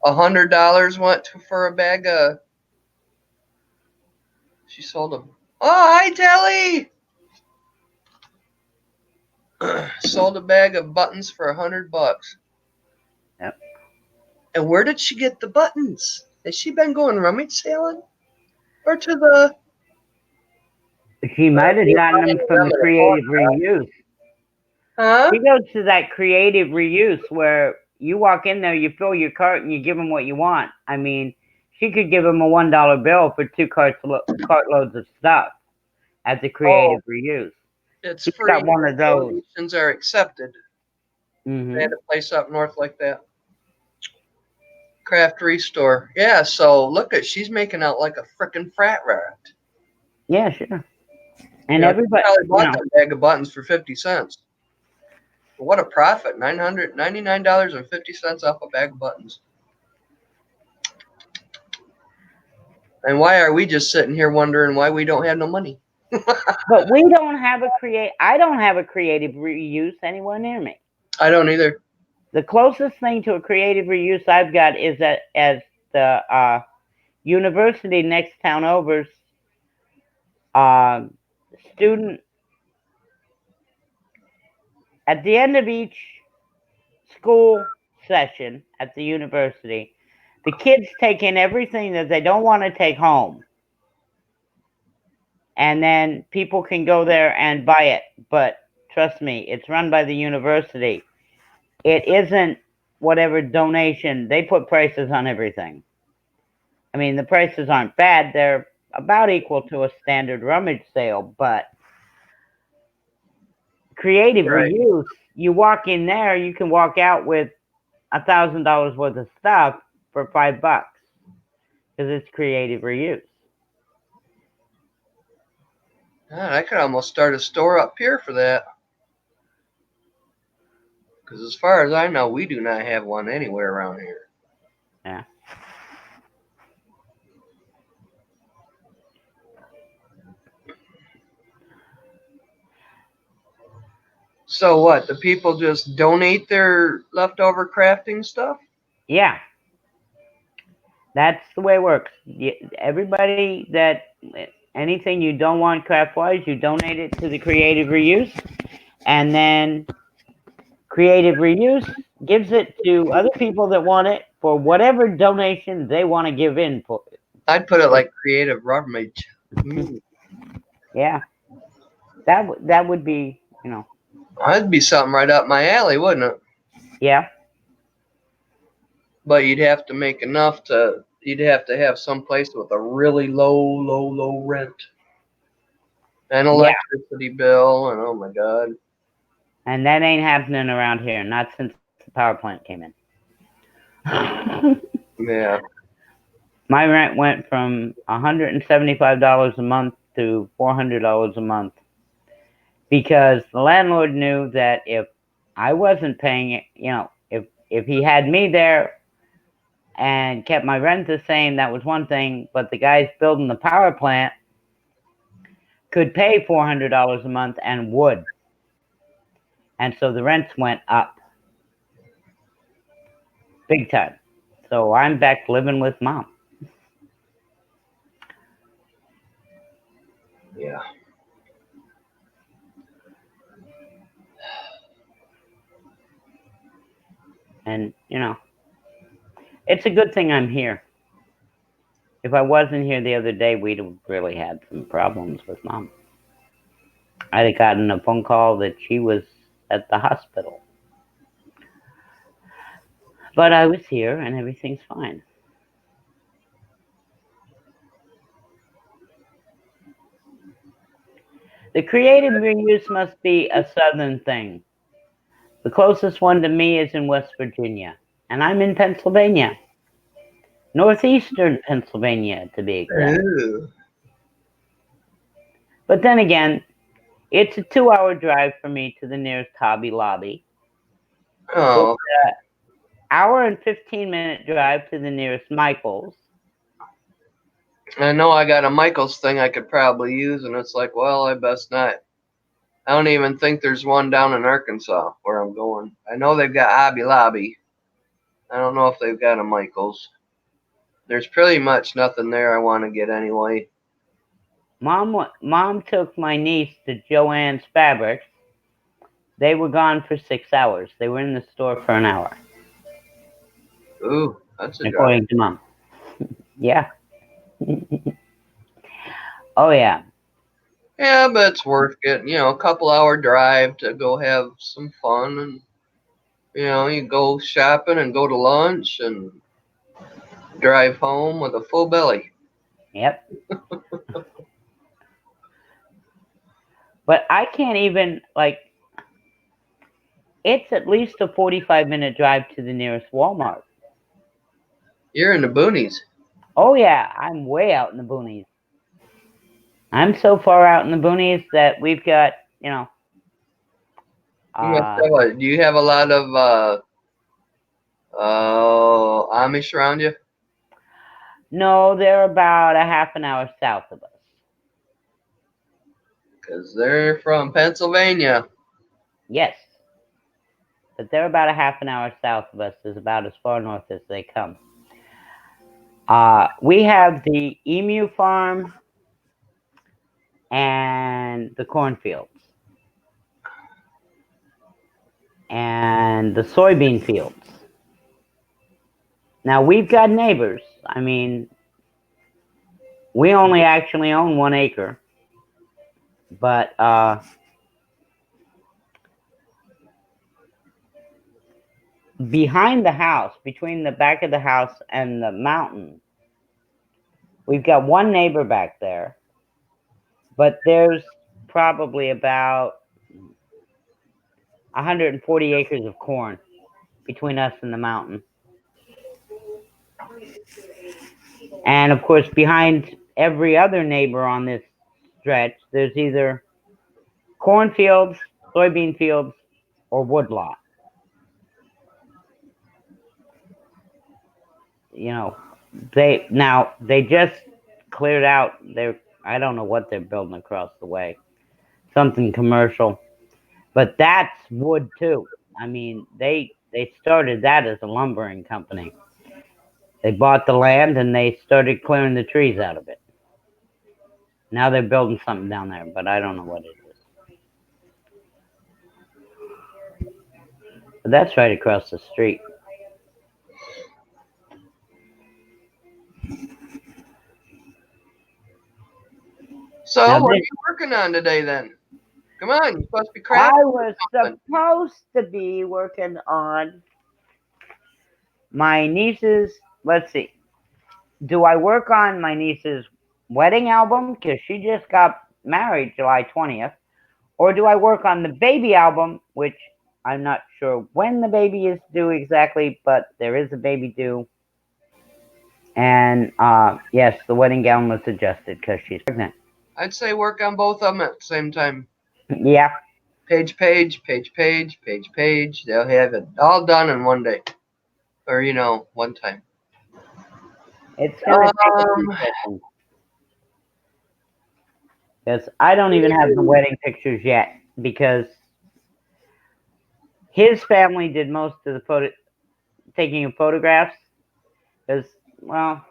$100 went for a bag of. She sold them. Oh, hi, Telly! Sold a bag of buttons for $100. Yep. And where did she get the buttons? Has she been going rummage sailing? Or to the. She might have gotten them from the creative reuse. Huh? She goes to that creative reuse where you walk in there, you fill your cart, and you give them what you want. I mean, she could give them a $1 bill for 2 cartloads of stuff at the creative reuse. It's She's free. got one of those. Donations are accepted. Mm-hmm. They had a place up north like that. Craft Restore. Yeah, so look at she's making out like a frickin' frat rat. Yeah, sure. And everybody, probably bought that bag of buttons for 50 cents. What a profit. $999.50 off a bag of buttons. And why are we just sitting here wondering why we don't have no money? but we don't have I don't have a creative reuse anywhere near me. I don't either. The closest thing to a creative reuse I've got is as the university next town over's student. At the end of each school session at the university, the kids take in everything that they don't want to take home. And then people can go there and buy it. But trust me, it's run by the university. It isn't whatever donation. They put prices on everything. I mean, the prices aren't bad. They're about equal to a standard rummage sale, but creative reuse, you walk in there, you can walk out with $1,000 worth of stuff for $5 because it's creative reuse. God, I could almost start a store up here for that. Because as far as I know, we do not have one anywhere around here. Yeah. So what? The people just donate their leftover crafting stuff? Yeah. That's the way it works. Everybody anything you don't want craft wise, you donate it to the creative reuse, and then creative reuse gives it to other people that want it for whatever donation they want to give in for. I'd put it like creative rummage. Yeah. That would be, That'd be something right up my alley, wouldn't it? Yeah. But you'd have to make enough you'd have to have some place with a really low rent. And electricity bill, and oh my God. And that ain't happening around here, not since the power plant came in. Yeah. My rent went from $175 a month to $400 a month because the landlord knew that if I wasn't paying it, if he had me there and kept my rent the same, that was one thing, but the guys building the power plant could pay $400 a month and would. And so the rents went up big time. So I'm back living with Mom. Yeah. And, It's a good thing I'm here. If I wasn't here the other day, we'd have really had some problems with Mom. I'd have gotten a phone call that she was at the hospital. But I was here and everything's fine. The creative reuse must be a southern thing. The closest one to me is in West Virginia, and I'm in Pennsylvania. Northeastern Pennsylvania, to be exact. Ooh. But then again, it's a 2-hour drive for me to the nearest Hobby Lobby. Oh, It's an hour and 15-minute drive to the nearest Michael's. I know I got a Michaels thing I could probably use, and it's like, well, I best not. I don't even think there's one down in Arkansas where I'm going. I know they've got Hobby Lobby. I don't know if they've got a Michaels. There's pretty much nothing there I want to get anyway. Mom took my niece to Joann's Fabrics. They were gone for 6 hours. They were in the store for an hour. Ooh, that's a drive. According to Mom. Yeah. Oh, yeah. Yeah, but it's worth getting, a couple hour drive to go have some fun, and you go shopping and go to lunch and drive home with a full belly. Yep. But I can't even, it's at least a 45-minute drive to the nearest Walmart. You're in the boonies. Oh, yeah. I'm way out in the boonies. I'm so far out in the boonies that we've got, You must have do you have a lot of Amish around you? no, they're about a half an hour south of us. Because they're from Pennsylvania. Yes. But they're about a half an hour south of us, is about as far north as they come. We have the emu farm and the cornfields and the soybean fields. Now, we've got neighbors. I mean, we only actually own 1 acre. But behind the house, between the back of the house and the mountain, we've got 1 neighbor back there. But there's probably about 140 acres of corn between us and the mountain. And of course, behind every other neighbor on this stretch, there's either cornfields, soybean fields, or woodlot. They just cleared out I don't know what they're building across the way. Something commercial. But that's wood too. I mean, they started that as a lumbering company. They bought the land and they started clearing the trees out of it. Now they're building something down there, but I don't know what it is. But that's right across the street. So, Now what are you working on today then? Come on, you're supposed to be crafting. I was supposed to be working on my niece's, let's see. Do I work on my niece's wedding album? Because she just got married July 20th. Or do I work on the baby album, which I'm not sure when the baby is due exactly, but there is a baby due. And yes, the wedding gown was adjusted because she's pregnant. I'd say work on both of them at the same time. Yeah. Page. They'll have it all done in one day. Or, one time. It's going to take a few seconds. Because I don't even have the wedding pictures yet, because his family did most of the taking of photographs. Because, well,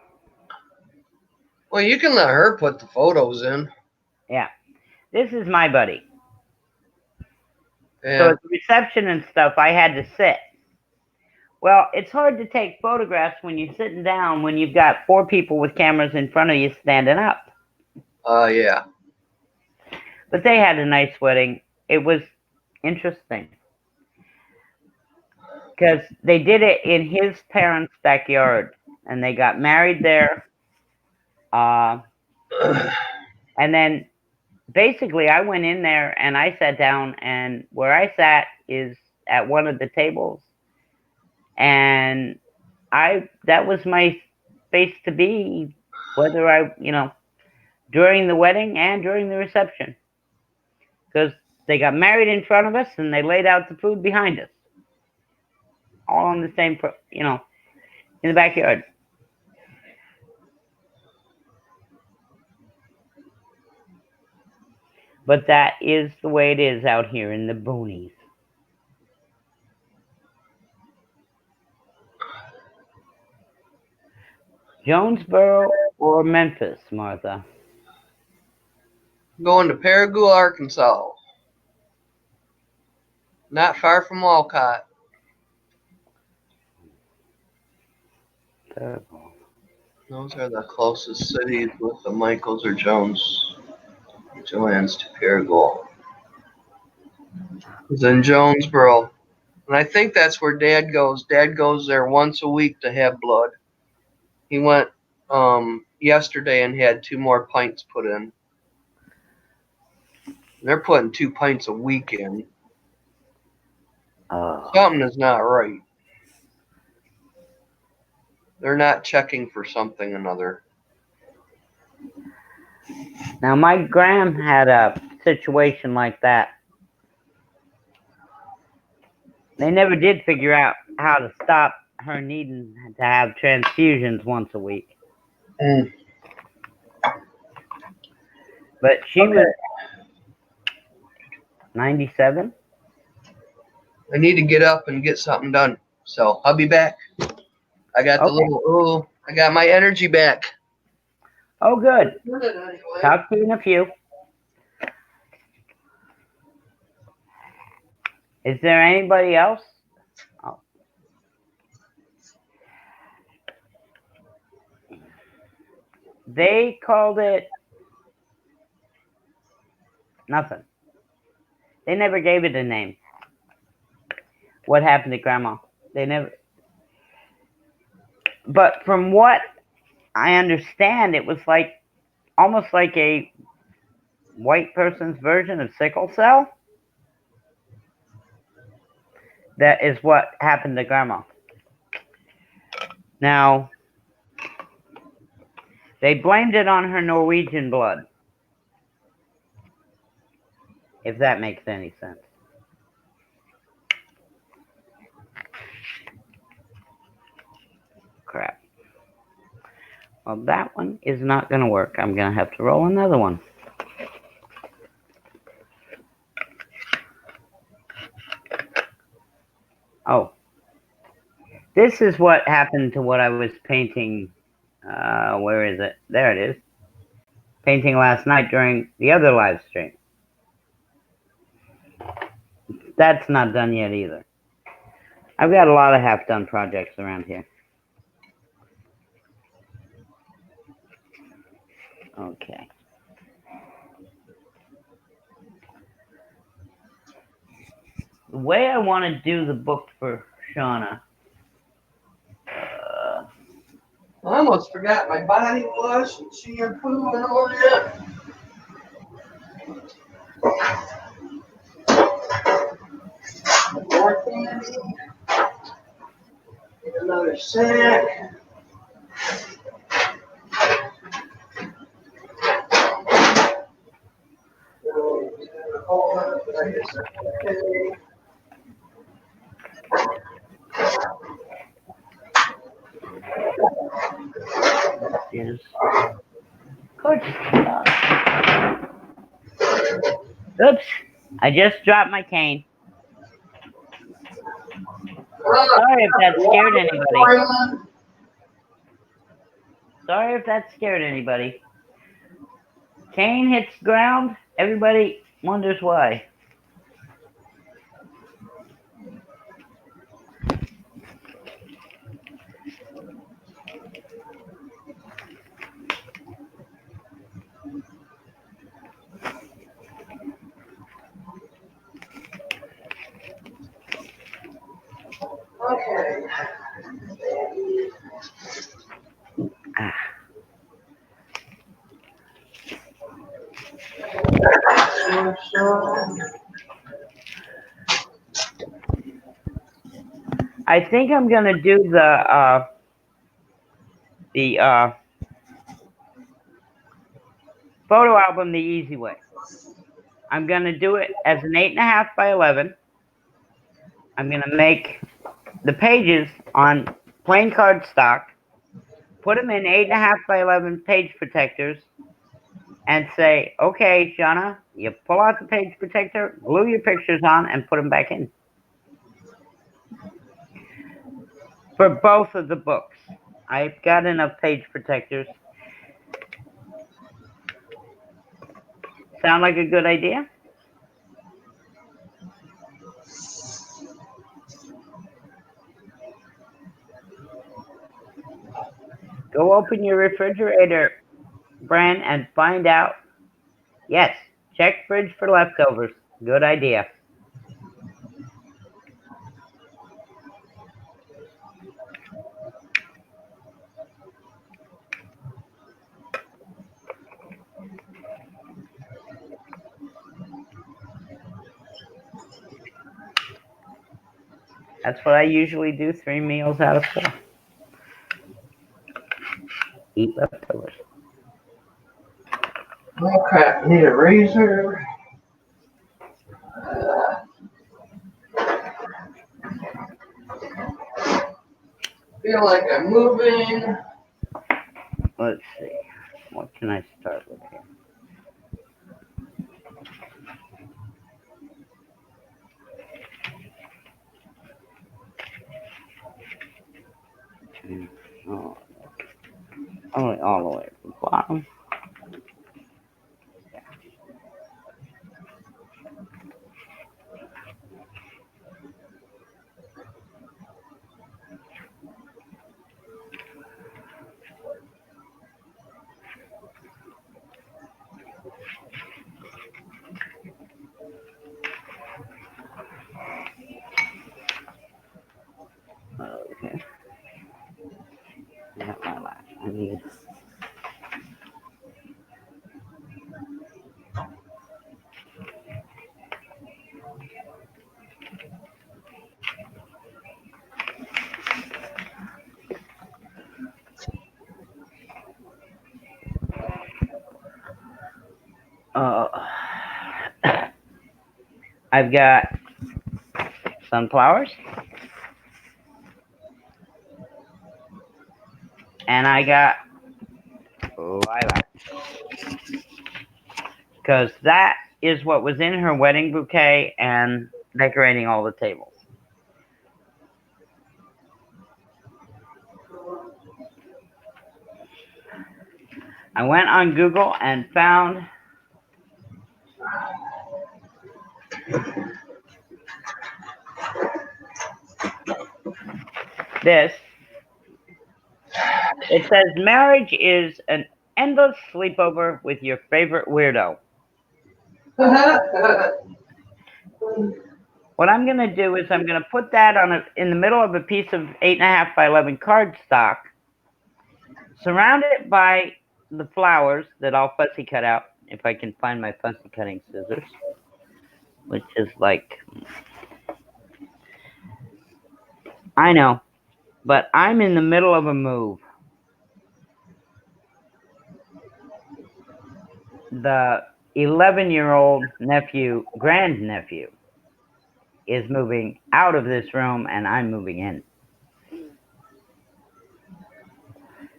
you can let her put the photos in. Yeah. This is my buddy. Yeah. So at the reception and stuff, I had to sit. Well, it's hard to take photographs when you're sitting down when you've got 4 people with cameras in front of you standing up. Yeah. But they had a nice wedding. It was interesting because they did it in his parents' backyard, and they got married there. And then basically, I went in there and I sat down, and where I sat is at one of the tables, and that was my space to be, whether during the wedding and during the reception, because they got married in front of us and they laid out the food behind us, all on the same, in the backyard. But that is the way it is out here in the boonies. Jonesboro or Memphis, Martha? Going to Paragould, Arkansas. Not far from Walcott. Those are the closest cities with the Michaels or Jones. Joanne's to Paragould. Then Jonesboro. And I think that's where Dad goes. Dad goes there once a week to have blood. He went yesterday and had 2 more pints put in. They're putting 2 pints a week in. Something is not right. They're not checking for something or another. Now, Mike Graham had a situation like that. They never did figure out how to stop her needing to have transfusions once a week. But she was 97. I need to get up and get something done. So I'll be back. I got I got my energy back. Oh, good. Talk to you in a few. Is there anybody else? Oh. They called it nothing. They never gave it a name. What happened to Grandma? They never. But from what I understand, it was almost like a white person's version of sickle cell. That is what happened to Grandma. Now, they blamed it on her Norwegian blood, if that makes any sense. Crap. Well, that one is not going to work. I'm going to have to roll another one. Oh. This is what happened to what I was painting. Where is it? There it is. Painting last night during the other live stream. That's not done yet either. I've got a lot of half-done projects around here. Okay. The way I want to do the book for Shauna. I almost forgot my body wash and shampoo and all that. More candy. Get another sack. Is good. Oops, I just dropped my cane. Sorry if that scared anybody. Sorry if that scared anybody. Cane hits ground, everybody wonders why. Okay. Ah. I think I'm gonna do the photo album the easy way. I'm gonna do it as an 8.5 by 11. I'm gonna make the pages on plain cardstock, put them in 8.5 by 11 page protectors, and say, okay, Shauna, you pull out the page protector, glue your pictures on, and put them back in. For both of the books. I've got enough page protectors. Sound like a good idea? Go open your refrigerator, Bran, and find out. Yes, check fridge for leftovers. Good idea. That's what I usually do, 3 meals out of 4. Eat leftovers. Oh crap, I need a razor. Feel like I'm moving. Let's see. What can I start with here? Oh, only all the way to the bottom. Okay. I got my last. I need. Uh, I've got sunflowers, and I got lilac, because that is what was in her wedding bouquet and decorating all the tables. I went on Google and found this. It says marriage is an endless sleepover with your favorite weirdo. What I'm going to do is I'm going to put that in the middle of a piece of 8.5 by 11 cardstock, surround it by the flowers that I'll fussy cut out, if I can find my fussy cutting scissors, which is like, I know, but I'm in the middle of a move. The 11-year-old nephew, grandnephew, is moving out of this room and I'm moving in.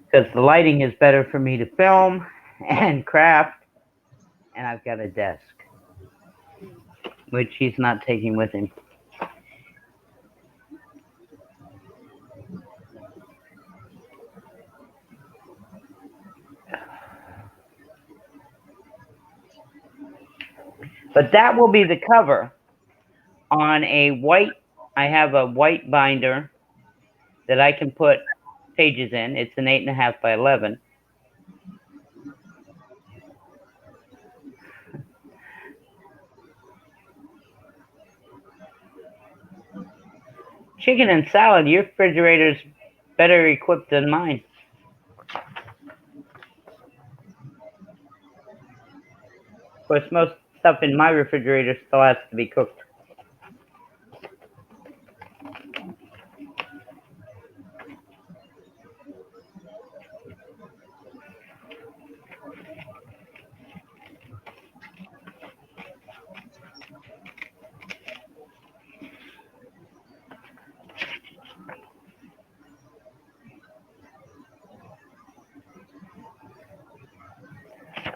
Because the lighting is better for me to film and craft, and I've got a desk, which he's not taking with him. But that will be the cover on a white, I have a white binder that I can put pages in. It's an 8.5 by 11. Chicken and salad. Your refrigerator's better equipped than mine. Of course, most stuff in my refrigerator still has to be cooked.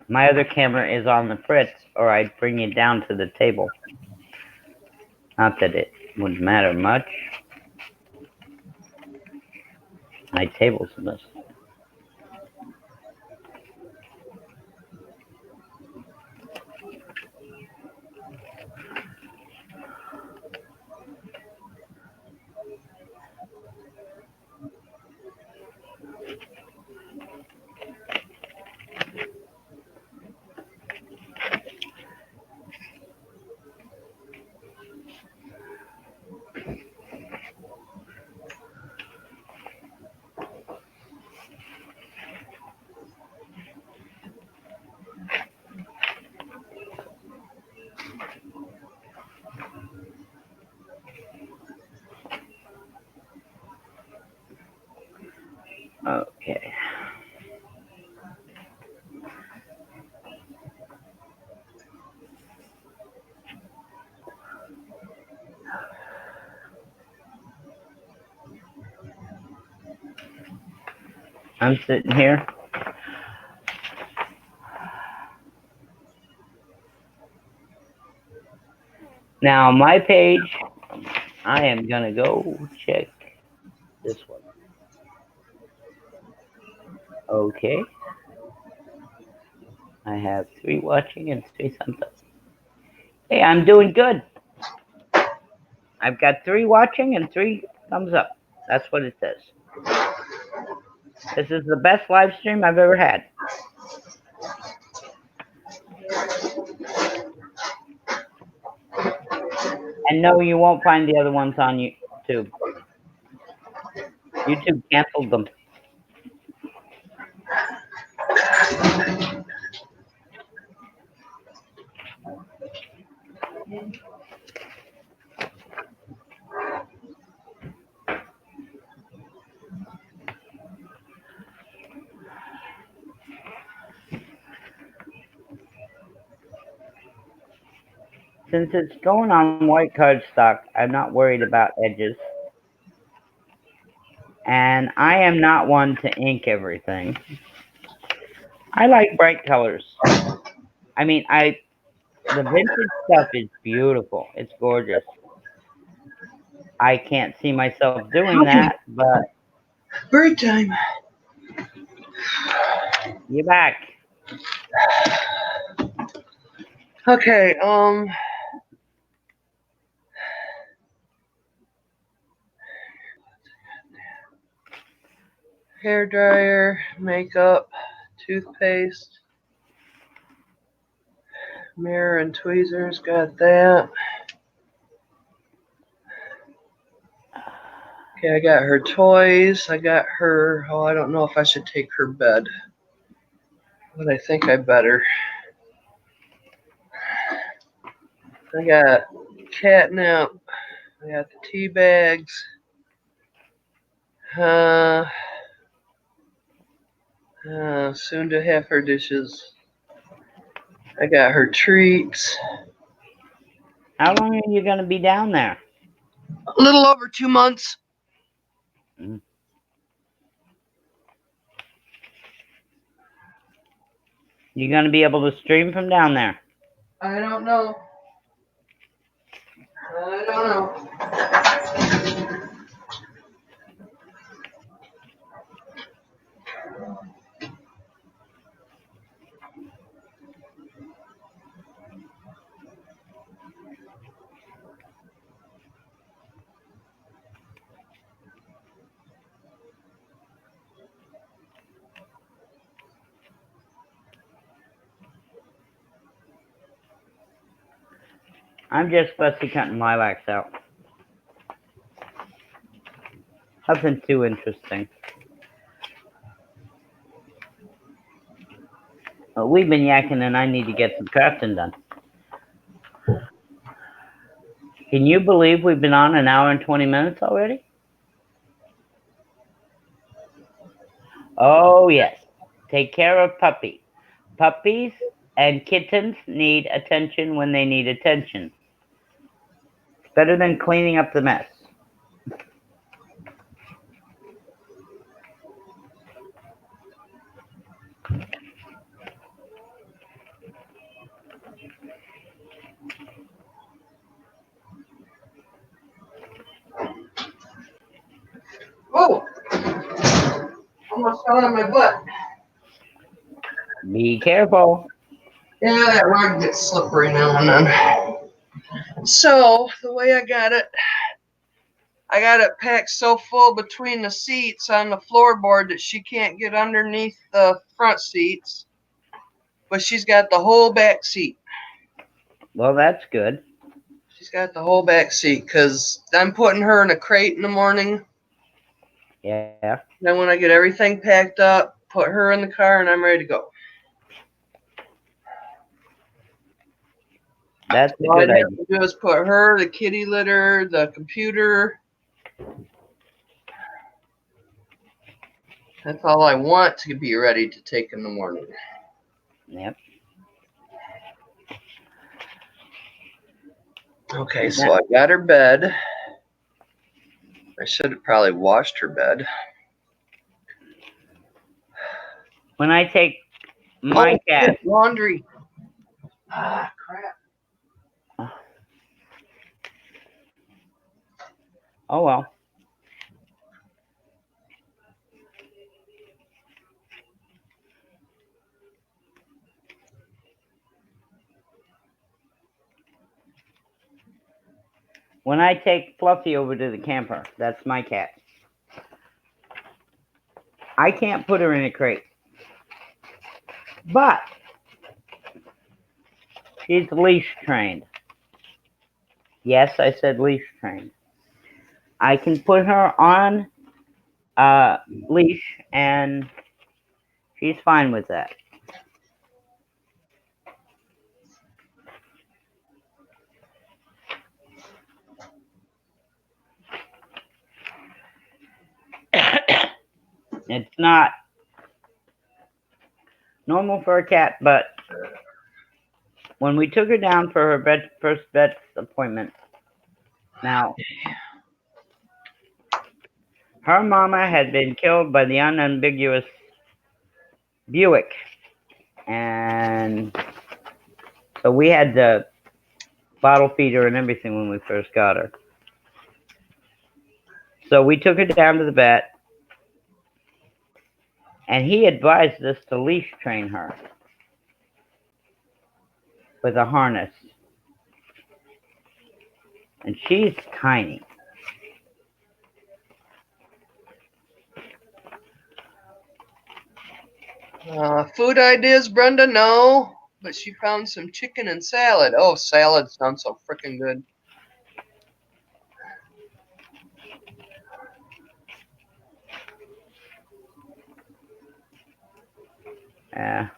My other camera is on the fritz, or I'd bring it down to the table. Not that it would matter much. My table's a mess. Okay. I'm sitting here. Now, my page, I am going to go check this one. Okay. I have 3 watching and 3 thumbs up. Hey, I'm doing good. I've got 3 watching and 3 thumbs up. That's what it says. This is the best live stream I've ever had. And no, you won't find the other ones on YouTube. YouTube canceled them. Since it's going on white cardstock, I'm not worried about edges. And I am not one to ink everything. I like bright colors. I mean, the vintage stuff is beautiful. It's gorgeous. I can't see myself doing that, but Break time. you're back. Okay, hair dryer, makeup, toothpaste, mirror and tweezers, got that. Okay, I got her toys. I got her, I don't know if I should take her bed, but I think I better. I got catnip. I got the tea bags. Soon to have her dishes. I got her treats. How long are you going to be down there? A little over 2 months. Mm. You going to be able to stream from down there? I don't know. I don't know. I'm just fussy cutting lilacs out. Nothing too interesting. Well, we've been yakking and I need to get some crafting done. Can you believe we've been on an hour and 20 minutes already? Oh, yes. Take care of puppy. Puppies and kittens need attention when they need attention. It's better than cleaning up the mess. Oh, almost fell on my butt. Be careful. Yeah, that rug gets slippery now and then. So the way I got it packed so full between the seats on the floorboard that she can't get underneath the front seats, but she's got the whole back seat. Well, that's good. She's got the whole back seat because I'm putting her in a crate in the morning. Yeah. Then when I get everything packed up, put her in the car and I'm ready to go. That's a All good I idea. have to do is put her, the kitty litter, the computer. That's all I want to be ready to take in the morning. Yep. Okay, so I got her bed. I should have probably washed her bed. When I take my cat, shit, laundry. Ah, crap. oh well. When I take Fluffy over to the camper, that's my cat. I can't put her in a crate. But she's leash trained. Yes, I said leash trained. I can put her on a leash and she's fine with that. It's not normal for a cat, but when we took her down for her first vet appointment, now, her mama had been killed by the unambiguous Buick, and so we had to bottle feed her and everything when we first got her. So we took her down to the vet, and he advised us to leash train her with a harness. And she's tiny. Food ideas, Brenda? No, but she found some chicken and salad. Oh, salad sounds so freaking good. Yeah.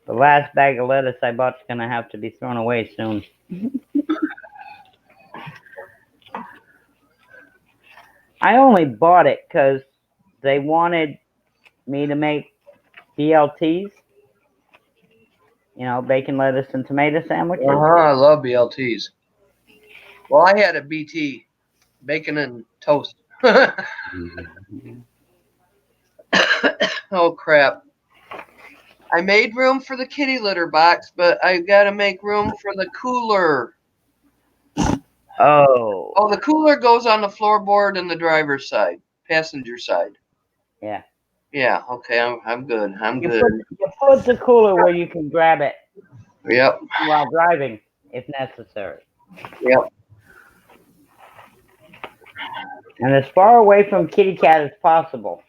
The last bag of lettuce I bought is going to have to be thrown away soon. I only bought it because they wanted me to make BLTs. You know, bacon, lettuce, and tomato sandwiches. I love BLTs. Well, I had a BT, bacon and toast. Oh, crap. I made room for the kitty litter box, but I got to make room for the cooler. Oh. Oh, the cooler goes on the floorboard and the driver's side, passenger side. Yeah. Yeah, okay, I'm good. I'm You good. put the cooler where you can grab it. Yep. While driving, if necessary. Yep. And as far away from kitty cat as possible.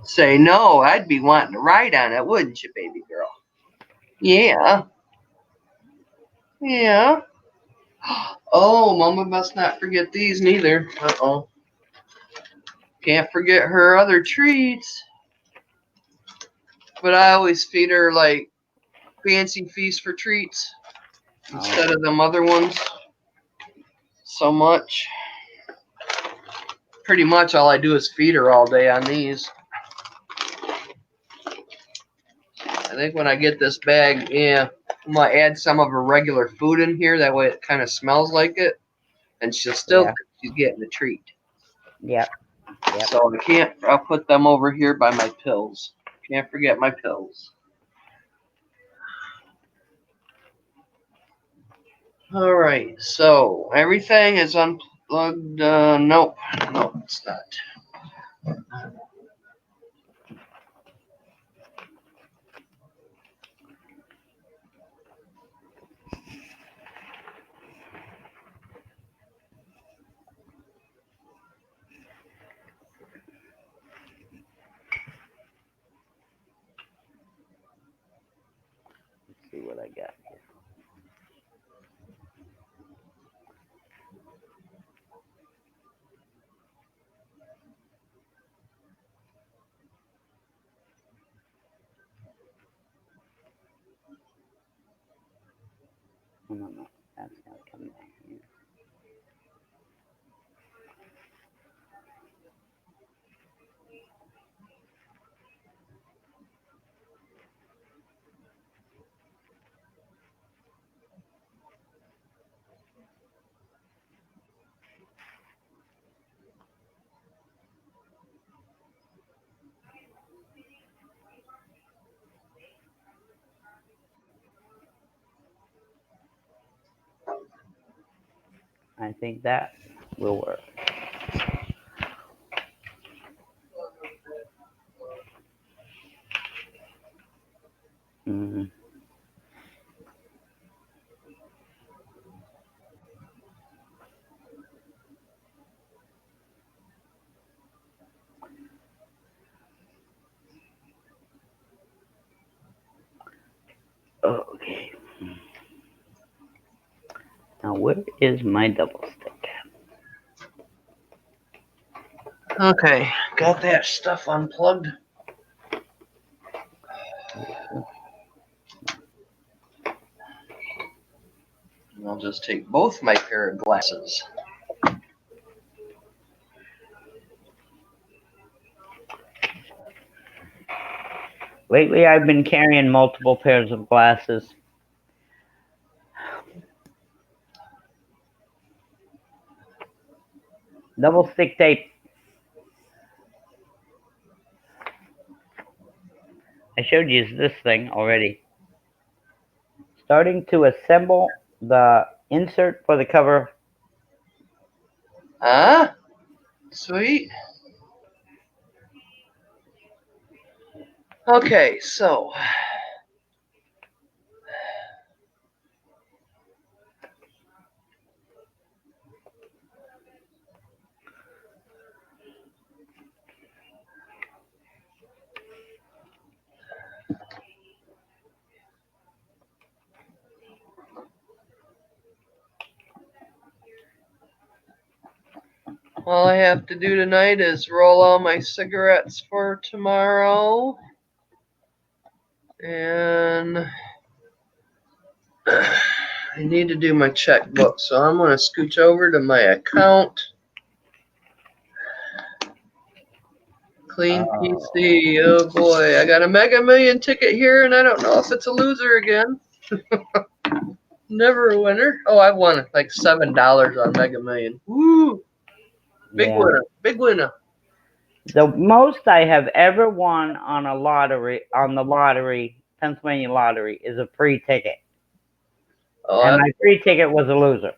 Say no, I'd be wanting to ride on it, wouldn't you, baby girl? Yeah. Yeah. Oh, Mama must not forget these neither. Uh-oh. Can't forget her other treats. But I always feed her like fancy feast for treats instead of them other ones. So much. Pretty much all I do is feed her all day on these. I think when I get this bag, yeah, I'm going to add some of her regular food in here. That way it kind of smells like it. And she'll still think she's getting a treat. Yep. So I'll put them over here by my pills. Can't forget my pills. All right, so everything is unplugged. Nope, it's not. Let's see what I got here. Oh, no, that's not coming down here. I think that will work. Mm-hmm. Okay. Now, where is my double stick? Okay, got that stuff unplugged. I'll just take both my pair of glasses. Lately, I've been carrying multiple pairs of glasses. Double stick tape. I showed you this thing already. Starting to assemble the insert for the cover. Ah, sweet. Okay, so all I have to do tonight is roll all my cigarettes for tomorrow. And I need to do my checkbook, so I'm going to scooch over to my account. Clean PC. Oh boy, I got a Mega Million ticket here, and I don't know if it's a loser again. Never a winner. Oh, I won like $7 on Mega Million. Woo! Big winner. Big winner. The most I have ever won on a lottery, Pennsylvania lottery, is a free ticket. Oh, and my free ticket was a loser.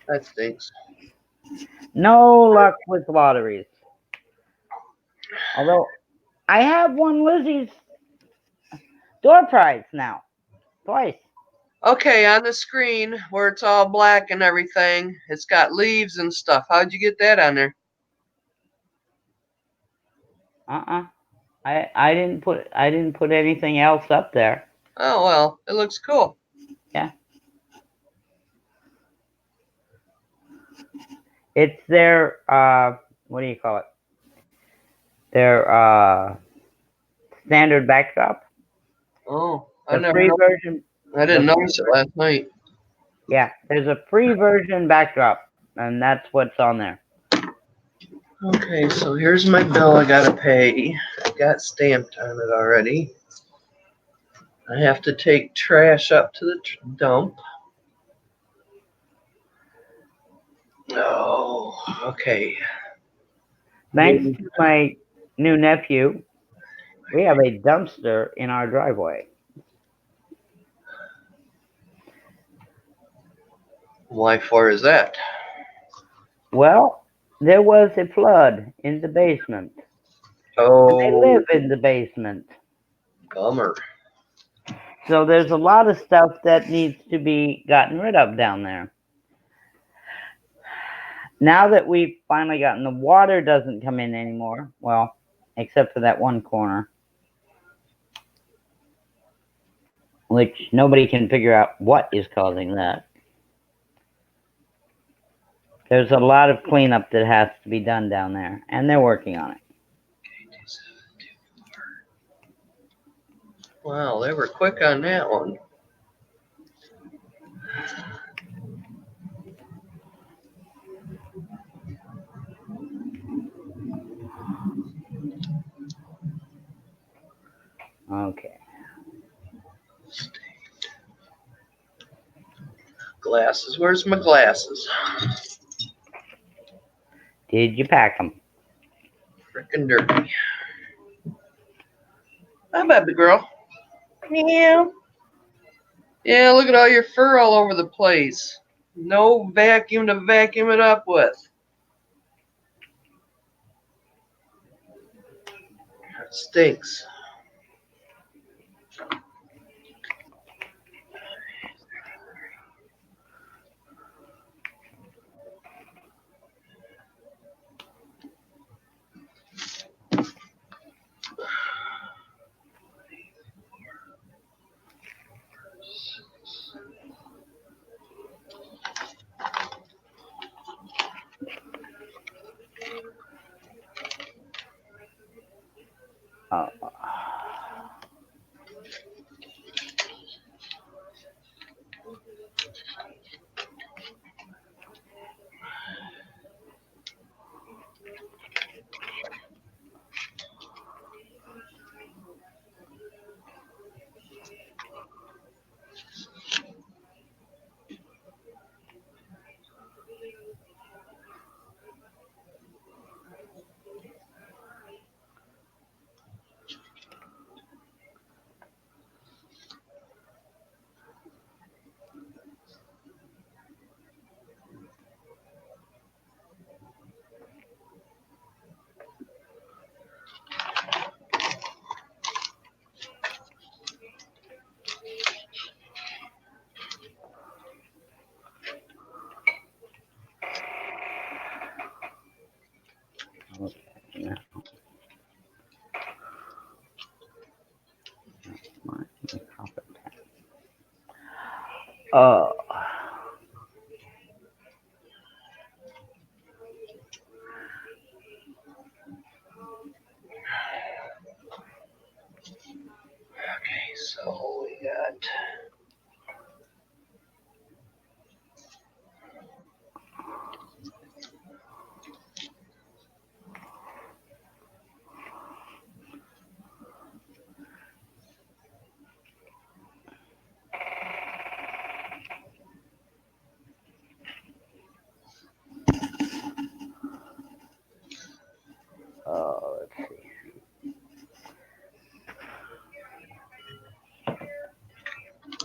That stinks. No luck with lotteries. Although I have won Lizzie's door prize now, twice. Okay, on the screen where it's all black and everything, it's got leaves and stuff. How'd you get that on there? I didn't put anything else up there. Oh well, it looks cool. Yeah. It's their what do you call it? Their standard backdrop. Oh, I The never free know. version. I didn't notice it last night. Yeah, there's a free version backdrop, and that's what's on there. Okay, so here's my bill I gotta pay. I got stamped on it already. I have to take trash up to the dump. Oh, okay. Thanks to my new nephew, we have a dumpster in our driveway. Why for is that? Well, there was a flood in the basement. And they Oh, live in the basement. bummer. So there's a lot of stuff that needs to be gotten rid of down there. Now that we've finally gotten the water doesn't come in anymore, well, except for that one corner, which nobody can figure out what is causing that. There's a lot of cleanup that has to be done down there, and they're working on it. Wow, they were quick on that one. Okay. Glasses. Where's my glasses? Did you pack them? Frickin' dirty. Hi, baby girl. Meow. Yeah, look at all your fur all over the place. No vacuum to vacuum it up with. It stinks. Oh. Okay. Now. Oh. Okay, so we got. Let's see.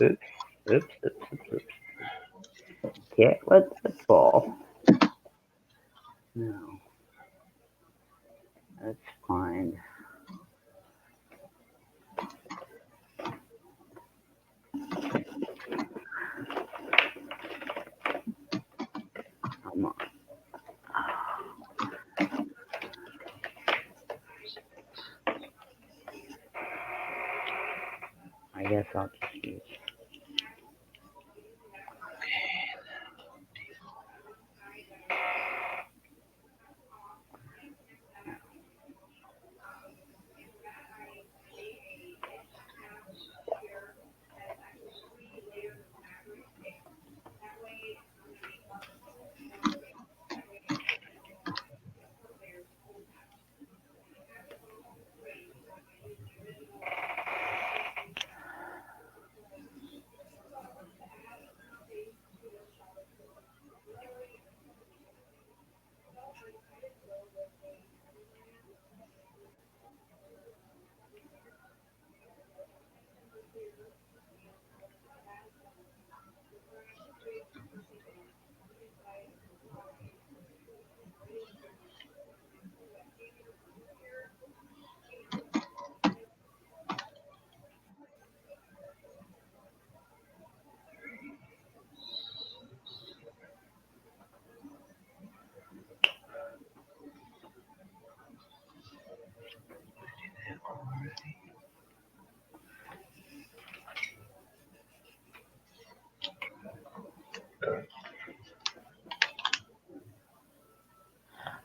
Oops. Oops. Oops. Oops. Oops. Okay, let's fall. No. Let's find. Come on. I guess I'll just use.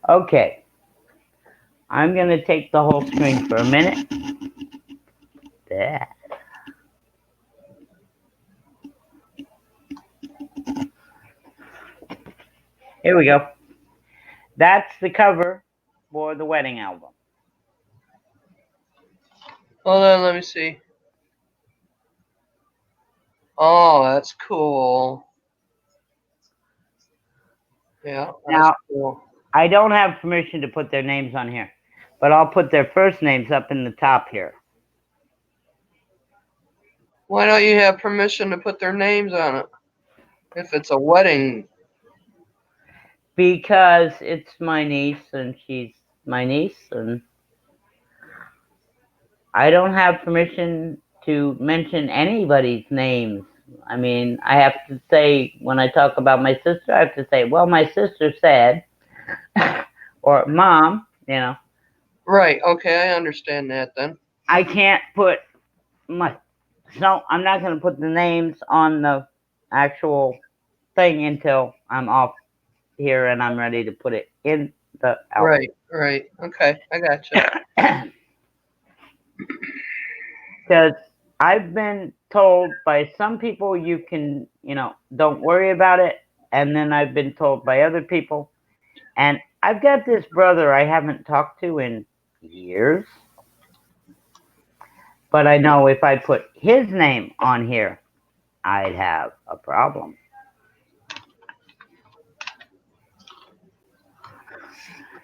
Okay. I'm going to take the whole screen for a minute. There. Here we go. That's the cover for the wedding album. Hold on, let me see. Oh, that's cool. Yeah, that's Now, cool. I don't have permission to put their names on here, but I'll put their first names up in the top here. Why don't you have permission to put their names on it? If it's a wedding. Because it's my niece and she's my niece, and I don't have permission to mention anybody's names. I mean, I have to say, when I talk about my sister, I have to say, well, my sister said, or mom, you know. Right, okay, I understand that then. I can't put so I'm not going to put the names on the actual thing until I'm off here and I'm ready to put it in the album. Right, okay, I gotcha. Because I've been told by some people you can, don't worry about it. And then I've been told by other people. And I've got this brother I haven't talked to in years. But I know if I put his name on here, I'd have a problem.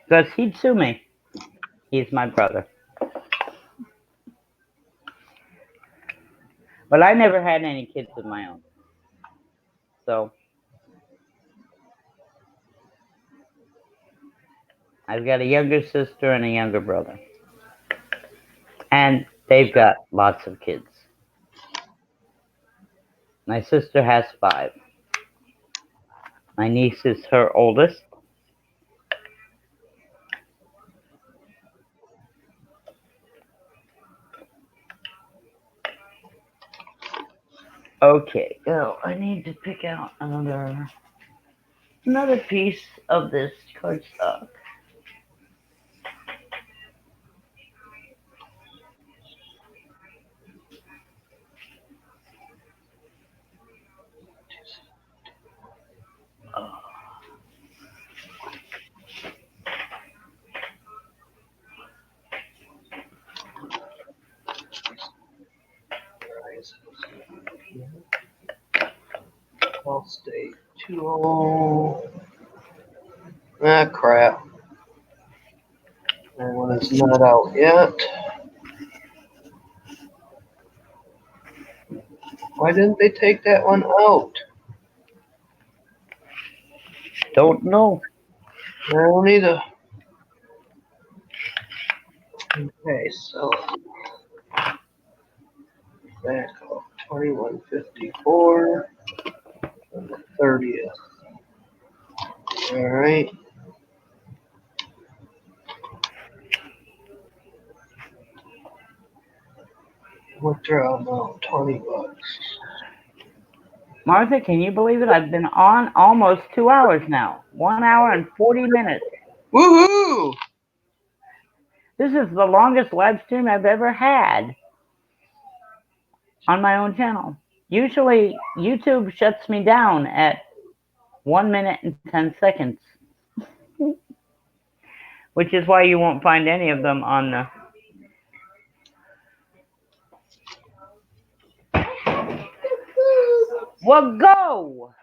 Because he'd sue me. He's my brother. But I never had any kids of my own. So I've got a younger sister and a younger brother. And they've got lots of kids. My sister has 5. My niece is her oldest. Okay, so I need to pick out another piece of this cardstock. I'll stay 2-0. Ah, crap. That one is not out yet. Why didn't they take that one out? Don't know. I don't either. Okay, so back off 2154 on the 30th. All right. Withdraw amount $20. Martha, can you believe it? I've been on almost 2 hours now. 1 hour and 40 minutes. Woohoo! This is the longest live stream I've ever had on my own channel. Usually, YouTube shuts me down at 1 minute and 10 seconds. Which is why you won't find any of them on the... Well, go!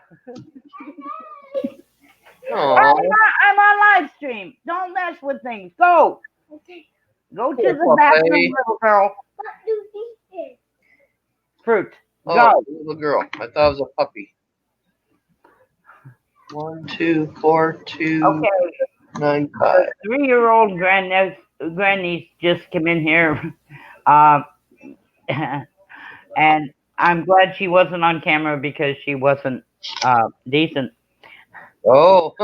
I'm on live stream. Don't mess with things. Go! Go to the bathroom, little girl. Fruit. Go. Oh, little girl. I thought it was a puppy. 1, 2, 4, 2, Okay. 9, 5. The 3-year-old grandniece just came in here. And I'm glad she wasn't on camera because she wasn't decent. Oh.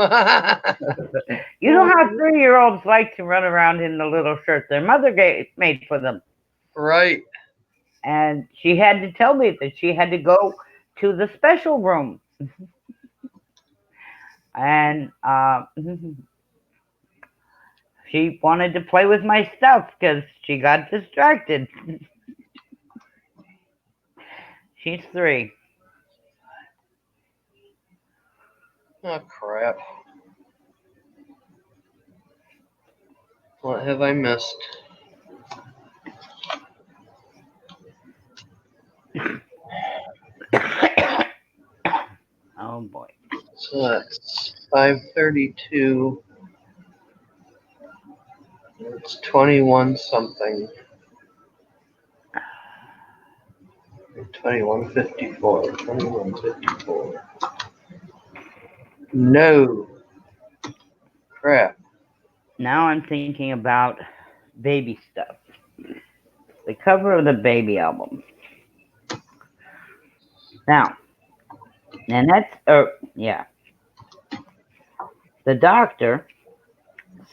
You know how 3-year-olds like to run around in the little shirt their mother made for them. Right. And she had to tell me that she had to go to the special room. And She wanted to play with my stuff because she got distracted. She's 3. Oh, crap. What have I missed? Oh boy. So that's 5:32. It's 21 something. 21:54. 21:54. No. Crap. Now I'm thinking about baby stuff. The cover of the baby album. Now, and that's, yeah. The doctor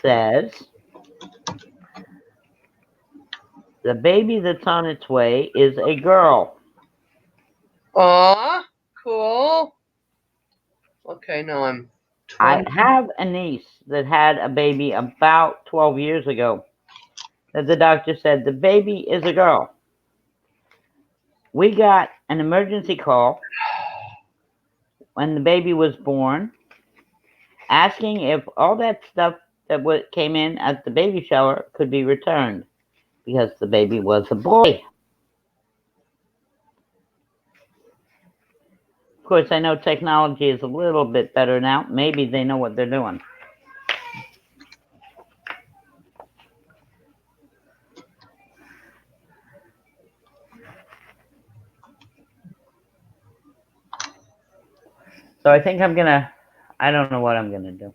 says the baby that's on its way is a girl. Aw, cool. Okay, now I'm 20. I have a niece that had a baby about 12 years ago that the doctor said the baby is a girl. We got an emergency call when the baby was born asking if all that stuff that came in at the baby shower could be returned because the baby was a boy. Of course, I know technology is a little bit better now. Maybe they know what they're doing. So I think I don't know what I'm gonna do.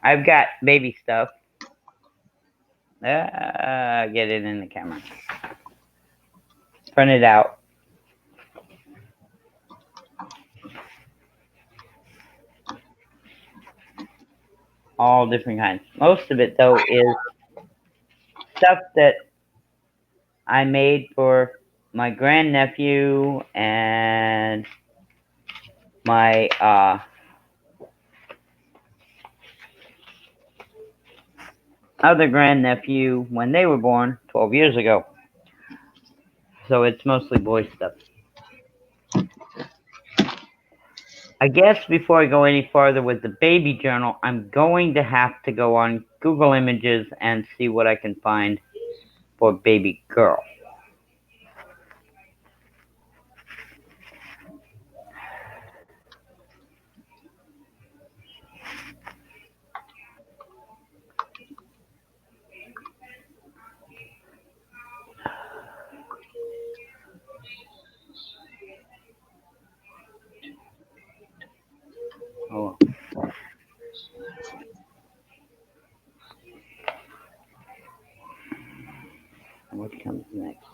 I've got baby stuff. Get it in the camera. Print it out. All different kinds. Most of it, though, is stuff that I made for my grandnephew and my other grandnephew when they were born 12 years ago. So it's mostly boy stuff. I guess before I go any farther with the baby journal, I'm going to have to go on Google Images and see what I can find for baby girl. Oh. What comes next?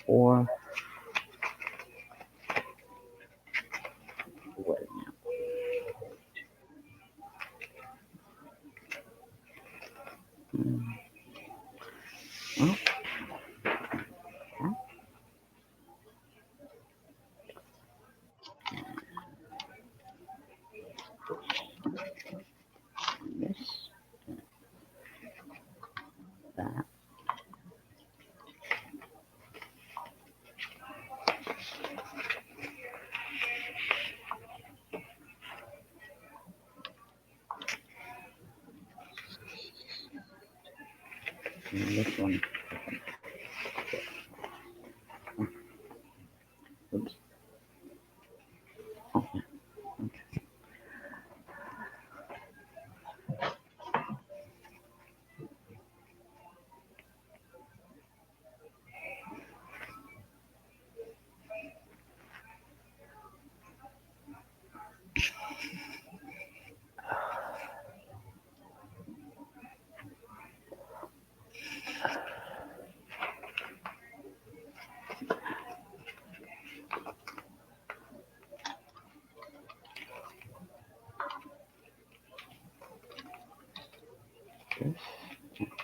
4. What now? Oh. This. That. And this one. Oops. Okay. Okay.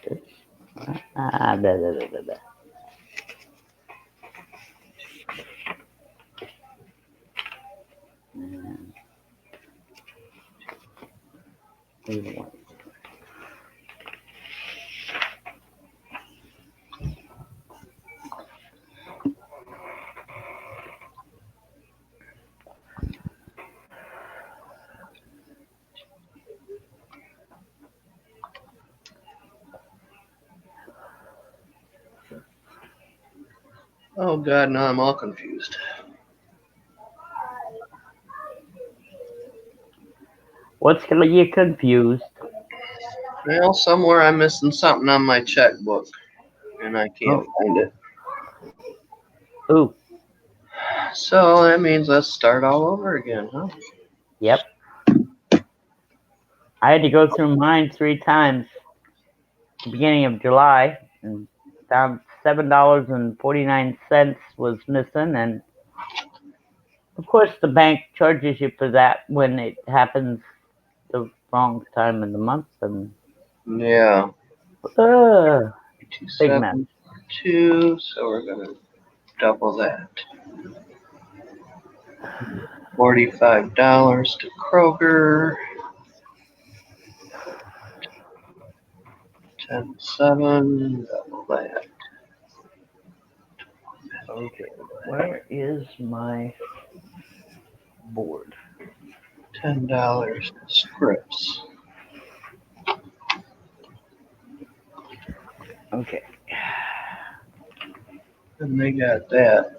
This. Blah, blah, blah, blah, blah. Either one. Oh God, now I'm all confused. What's gonna get you confused? Well, somewhere I'm missing something on my checkbook, and I can't find it. Ooh, So that means let's start all over again, huh? yep. I had to go through mine 3 times at the beginning of July and found $7.49 was missing, and of course the bank charges you for that when it happens the wrong time in the month, and Yeah. big mess. 272. So we're gonna double that. $45 to Kroger. 10.7. Double that. Okay, where is my board? $10 to Scripps. Okay. And they got that.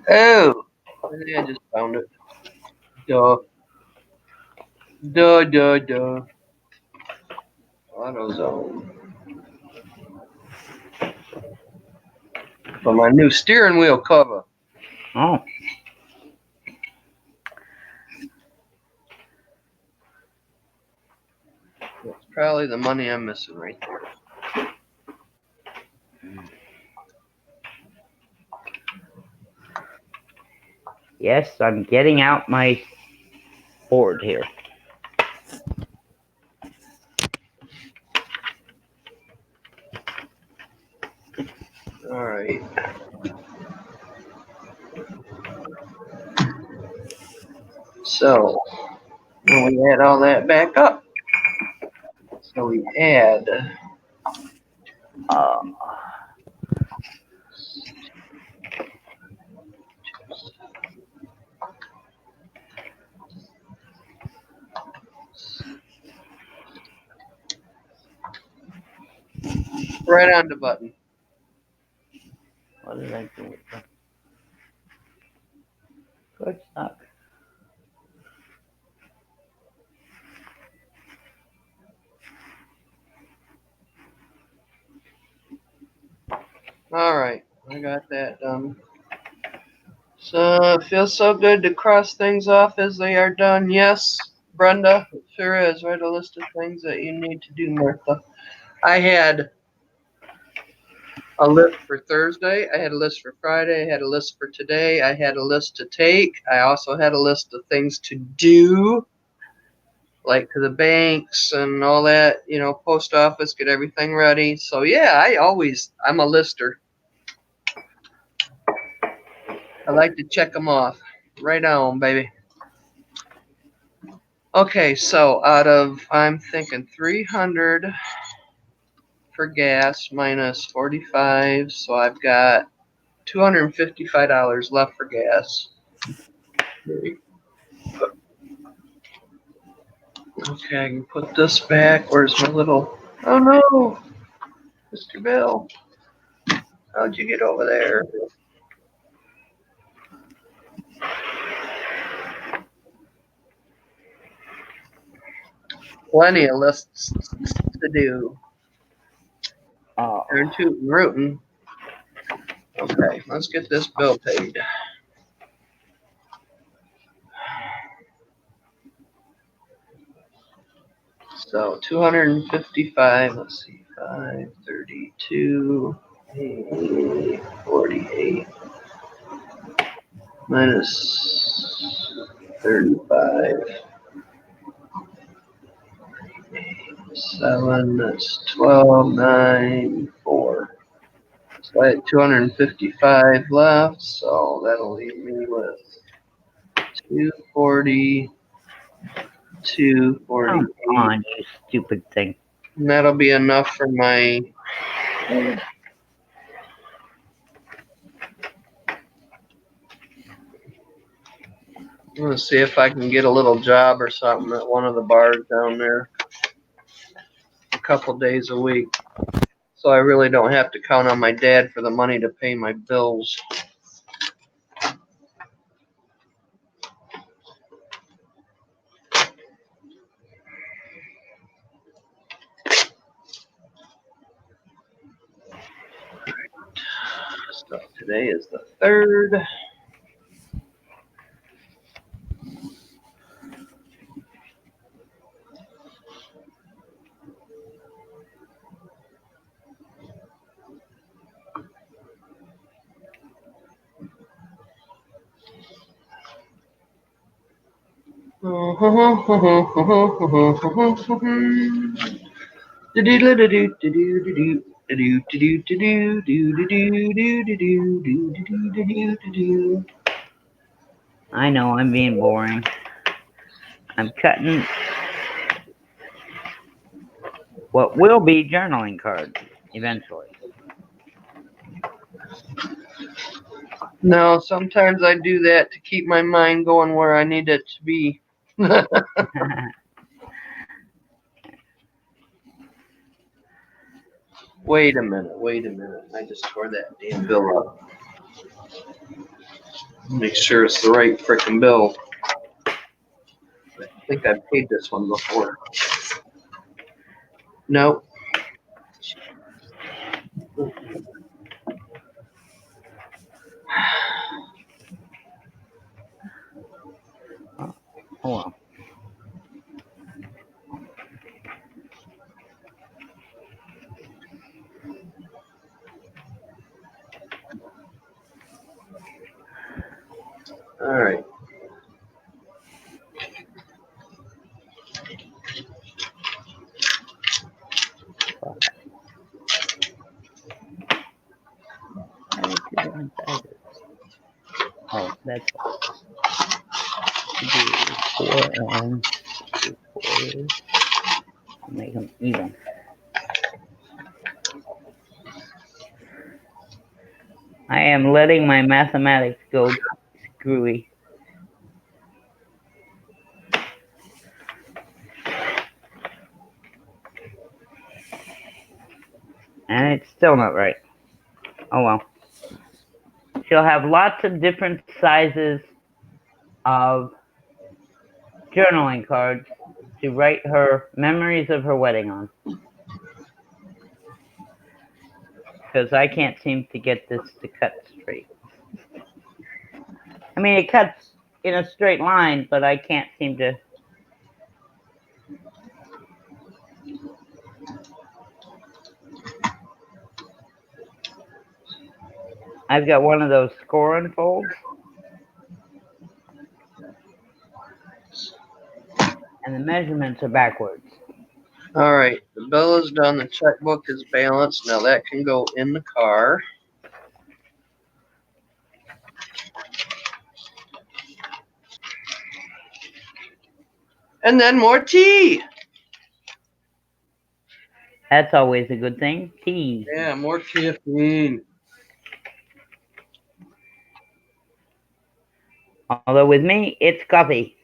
Oh, I think I just found it. Duh. Duh. AutoZone. For my new steering wheel cover. Oh, That's probably the money I'm missing right there. yes, I'm getting out my board here. Alright. So, now we add all that back up. So we add Uh, right on the button. what did I do with that? Good stuff. Alright, I got that done. So it feels so good to cross things off as they are done. Yes, Brenda, it sure is. Write a list of things that you need to do, Martha. I had a list for Thursday. I had a list for Friday. I had a list for today. I had a list to take. I also had a list of things to do, like to the banks and all that, post office, get everything ready. So yeah, I'm a lister. I like to check them off. Right on, baby. Okay, so I'm thinking 300 for gas minus 45, so I've got $255 left for gas. Okay, I can put this back. Where's my little... Oh no! Mr. Bill. How'd you get over there? Plenty of lists to do. Turn tootin' rootin'. Okay, let's get this bill paid. So 255, let's see, 532, 48 minus 35. 7, that's 12, 9, 4. So I had 255 left, so that'll leave me with 240, 248. Come on, you stupid thing. And that'll be enough for my. I'm gonna see if I can get a little job or something at one of the bars down there a couple days a week. So I really don't have to count on my dad for the money to pay my bills. So today is the 3rd. I know I'm being boring. I'm cutting what will be journaling cards eventually. No, sometimes I do that to keep my mind going where I need it to be. Wait a minute. I just tore that damn bill up. Make sure it's the right frickin' bill. I think I've paid this one before. Nope. Oh well. All right. Oh, that's do 4 and 2 quarters. Make them even. I am letting my mathematics go screwy. And it's still not right. Oh well. She'll have lots of different sizes of journaling cards to write her memories of her wedding on. Because I can't seem to get this to cut straight. I mean, it cuts in a straight line, but I can't seem to. I've got one of those score and folds. And the measurements are backwards. All right. The bill is done. The checkbook is balanced. Now that can go in the car. And then more tea. That's always a good thing. Tea. Yeah, more caffeine. Although with me, it's coffee.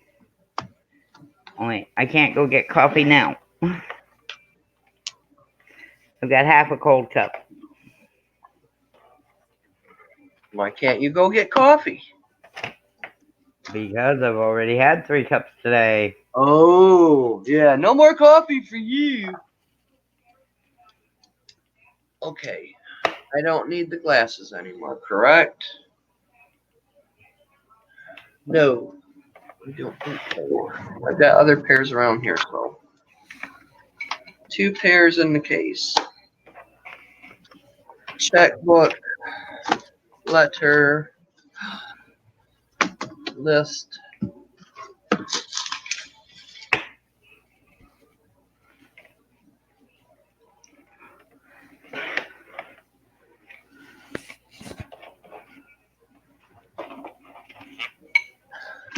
Only I can't go get coffee now. I've got half a cold cup. Why can't you go get coffee? Because I've already had 3 cups today. Oh, yeah. No more coffee for you. Okay. I don't need the glasses anymore, correct? No. I don't think so. I've got other pairs around here, so. 2 pairs in the case. Checkbook. Letter. List.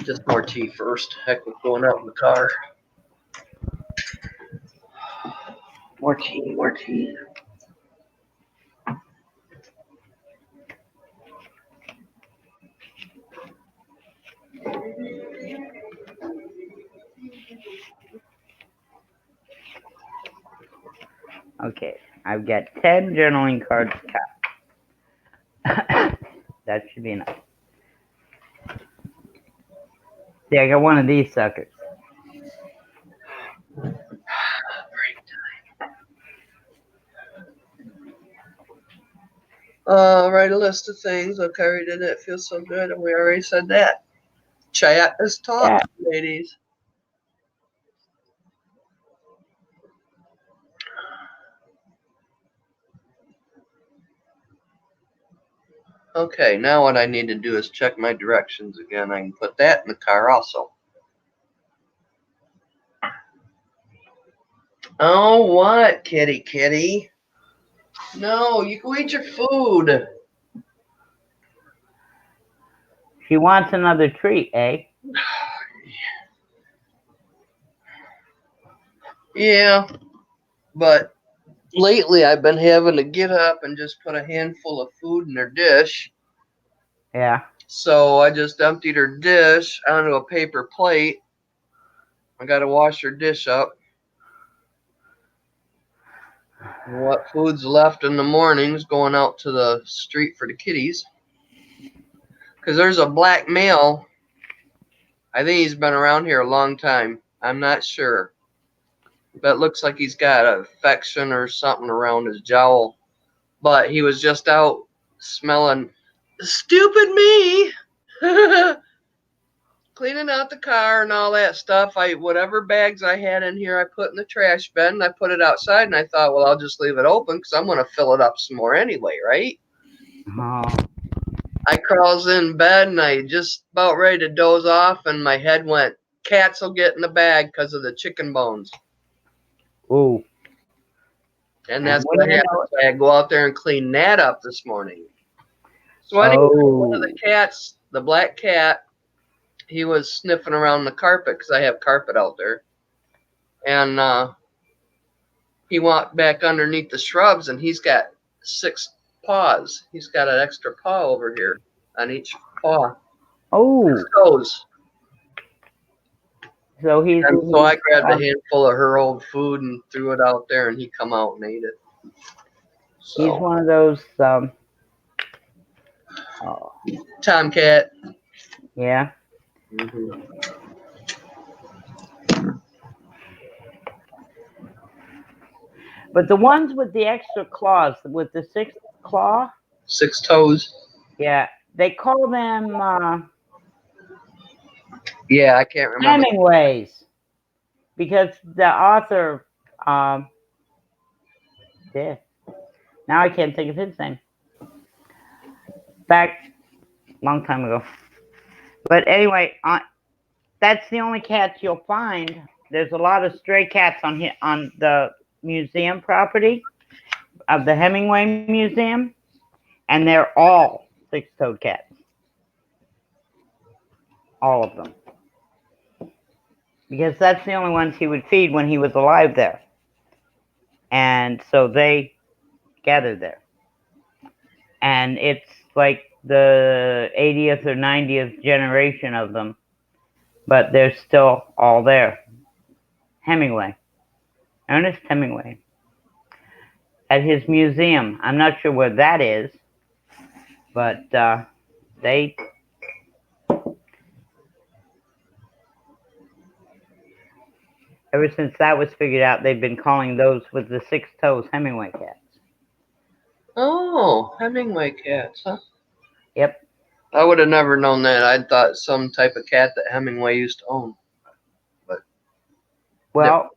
Just more tea first. Heck with going out in the car. More tea, more tea. Okay, I've got 10 journaling cards cut. That should be enough. See, I got one of these suckers. Write a list of things. Okay, we did it. It feels so good, and we already said that. Chat is top, Yeah. ladies. Okay, now what I need to do is check my directions again. I can put that in the car also. Oh, what, kitty, kitty? No, you go eat your food. She wants another treat, eh? Yeah, but lately I've been having to get up and just put a handful of food in her dish. Yeah. So I just emptied her dish onto a paper plate. I got to wash her dish up. And what food's left in the mornings going out to the street for the kitties. Because there's a black male. I think he's been around here a long time. I'm not sure. But it looks like he's got an infection or something around his jowl. But he was just out smelling stupid me. Cleaning out the car and all that stuff. Whatever bags I had in here, I put in the trash bin. And I put it outside, and I thought, well, I'll just leave it open because I'm going to fill it up some more anyway, right? Oh. I crawls in bed, and I just about ready to doze off, and my head went, cats will get in the bag because of the chicken bones. Ooh. And that's what happens. I go out there and clean that up this morning. So anyway, one of the cats, the black cat, he was sniffing around the carpet because I have carpet out there. And he walked back underneath the shrubs, and he's got 6 paws. He's got an extra paw over here on each paw. Oh. 6 toes. So I grabbed a handful of her old food and threw it out there, and he come out and ate it. So, he's one of those tomcat. Yeah. Mm-hmm. But the ones with the extra claws, with the 6th claw, 6 toes. Yeah, they call them Yeah, I can't remember. Hemingways, because the author yeah. Now I can't think of his name. Back long time ago. But anyway, that's the only cats you'll find. There's a lot of stray cats on the museum property of the Hemingway Museum, and they're all 6-toed cats. All of them. Because that's the only ones he would feed when he was alive there. And so they gathered there. And it's like the 80th or 90th generation of them, but they're still all there. Hemingway, Ernest Hemingway, at his museum. I'm not sure where that is, but they ever since that was figured out, they've been calling those with the 6 toes Hemingway cats. Oh, Hemingway cats, huh? Yep. I would have never known that. I thought some type of cat that Hemingway used to own. Well,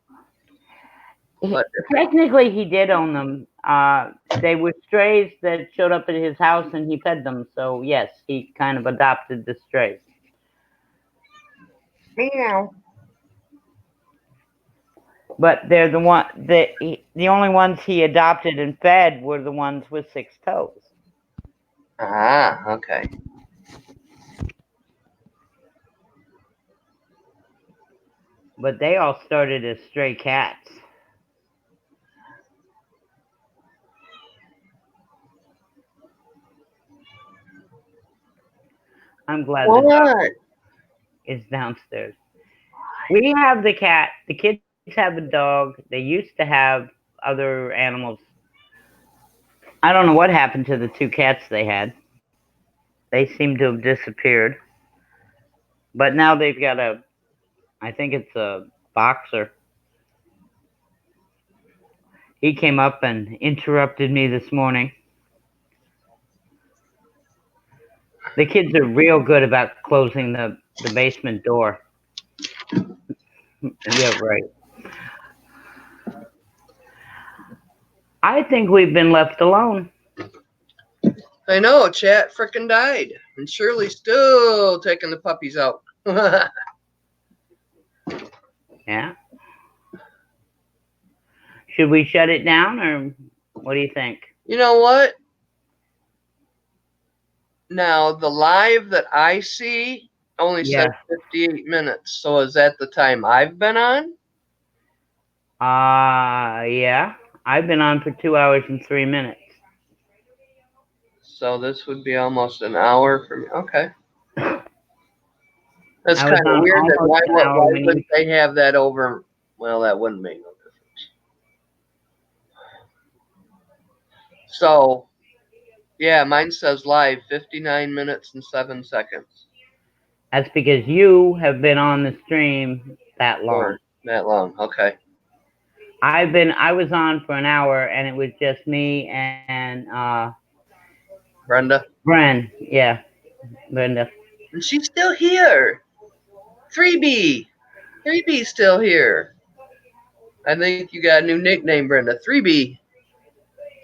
technically he did own them. They were strays that showed up at his house and he fed them. So yes, he kind of adopted the strays. Meow. But they're the only ones he adopted and fed were the ones with 6 toes. Ah, okay. But they all started as stray cats. I'm glad the dog What? is downstairs. We have the cat. The kids have a dog. They used to have other animals. I don't know what happened to the two cats they had. They seem to have disappeared. But now they've got I think it's a boxer. He came up and interrupted me this morning. The kids are real good about closing the basement door. Yeah, right. I think we've been left alone. I know, Chat frickin' died. And Shirley's still taking the puppies out. Yeah. Should we shut it down, or what do you think? You know what? Now, the live that I see only says Yeah. 58 minutes. So is that the time I've been on? Yeah. I've been on for 2 hours and 3 minutes. So this would be almost an hour for me. Okay. That's I kind was of on weird. Then almost an hour why when you. wouldn't they have that over? Well, that wouldn't make no difference. So, yeah, mine says live 59 minutes and 7 seconds. That's because you have been on the stream that long. Or that long. Okay. I was on for an hour, and it was just me and Brenda. Bren. Yeah, Brenda. And she's still here. 3B. 3B's still here. I think you got a new nickname, Brenda. 3B.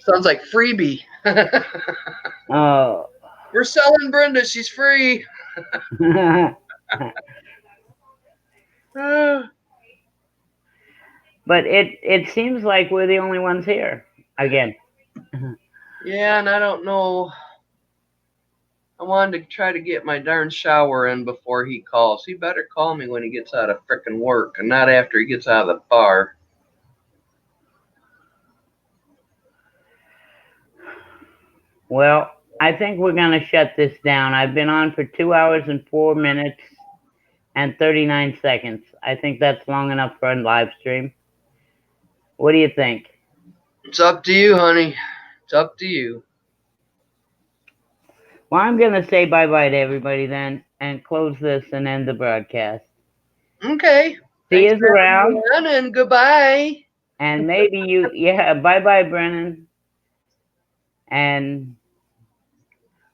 Sounds like freebie. Oh. We're selling Brenda. She's free. But it seems like we're the only ones here again. Yeah, and I don't know. I wanted to try to get my darn shower in before he calls. He better call me when he gets out of frickin' work and not after he gets out of the bar. Well, I think we're going to shut this down. I've been on for 2 hours and 4 minutes and 39 seconds. I think that's long enough for a live stream. What do you think? It's up to you, honey. It's up to you. Well, I'm going to say bye-bye to everybody then and close this and end the broadcast. Okay. See Thanks you around. and goodbye. And maybe yeah, bye-bye, Brennan. And,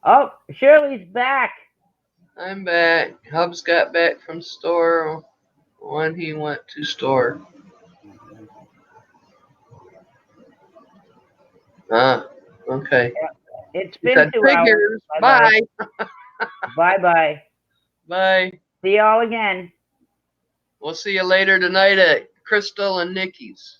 oh, Shirley's back. I'm back. Hubs got back from store when he went to store. Okay. It's been 2 hours. Bye. Bye-bye. Bye. See y'all again. We'll see you later tonight at Crystal and Nikki's.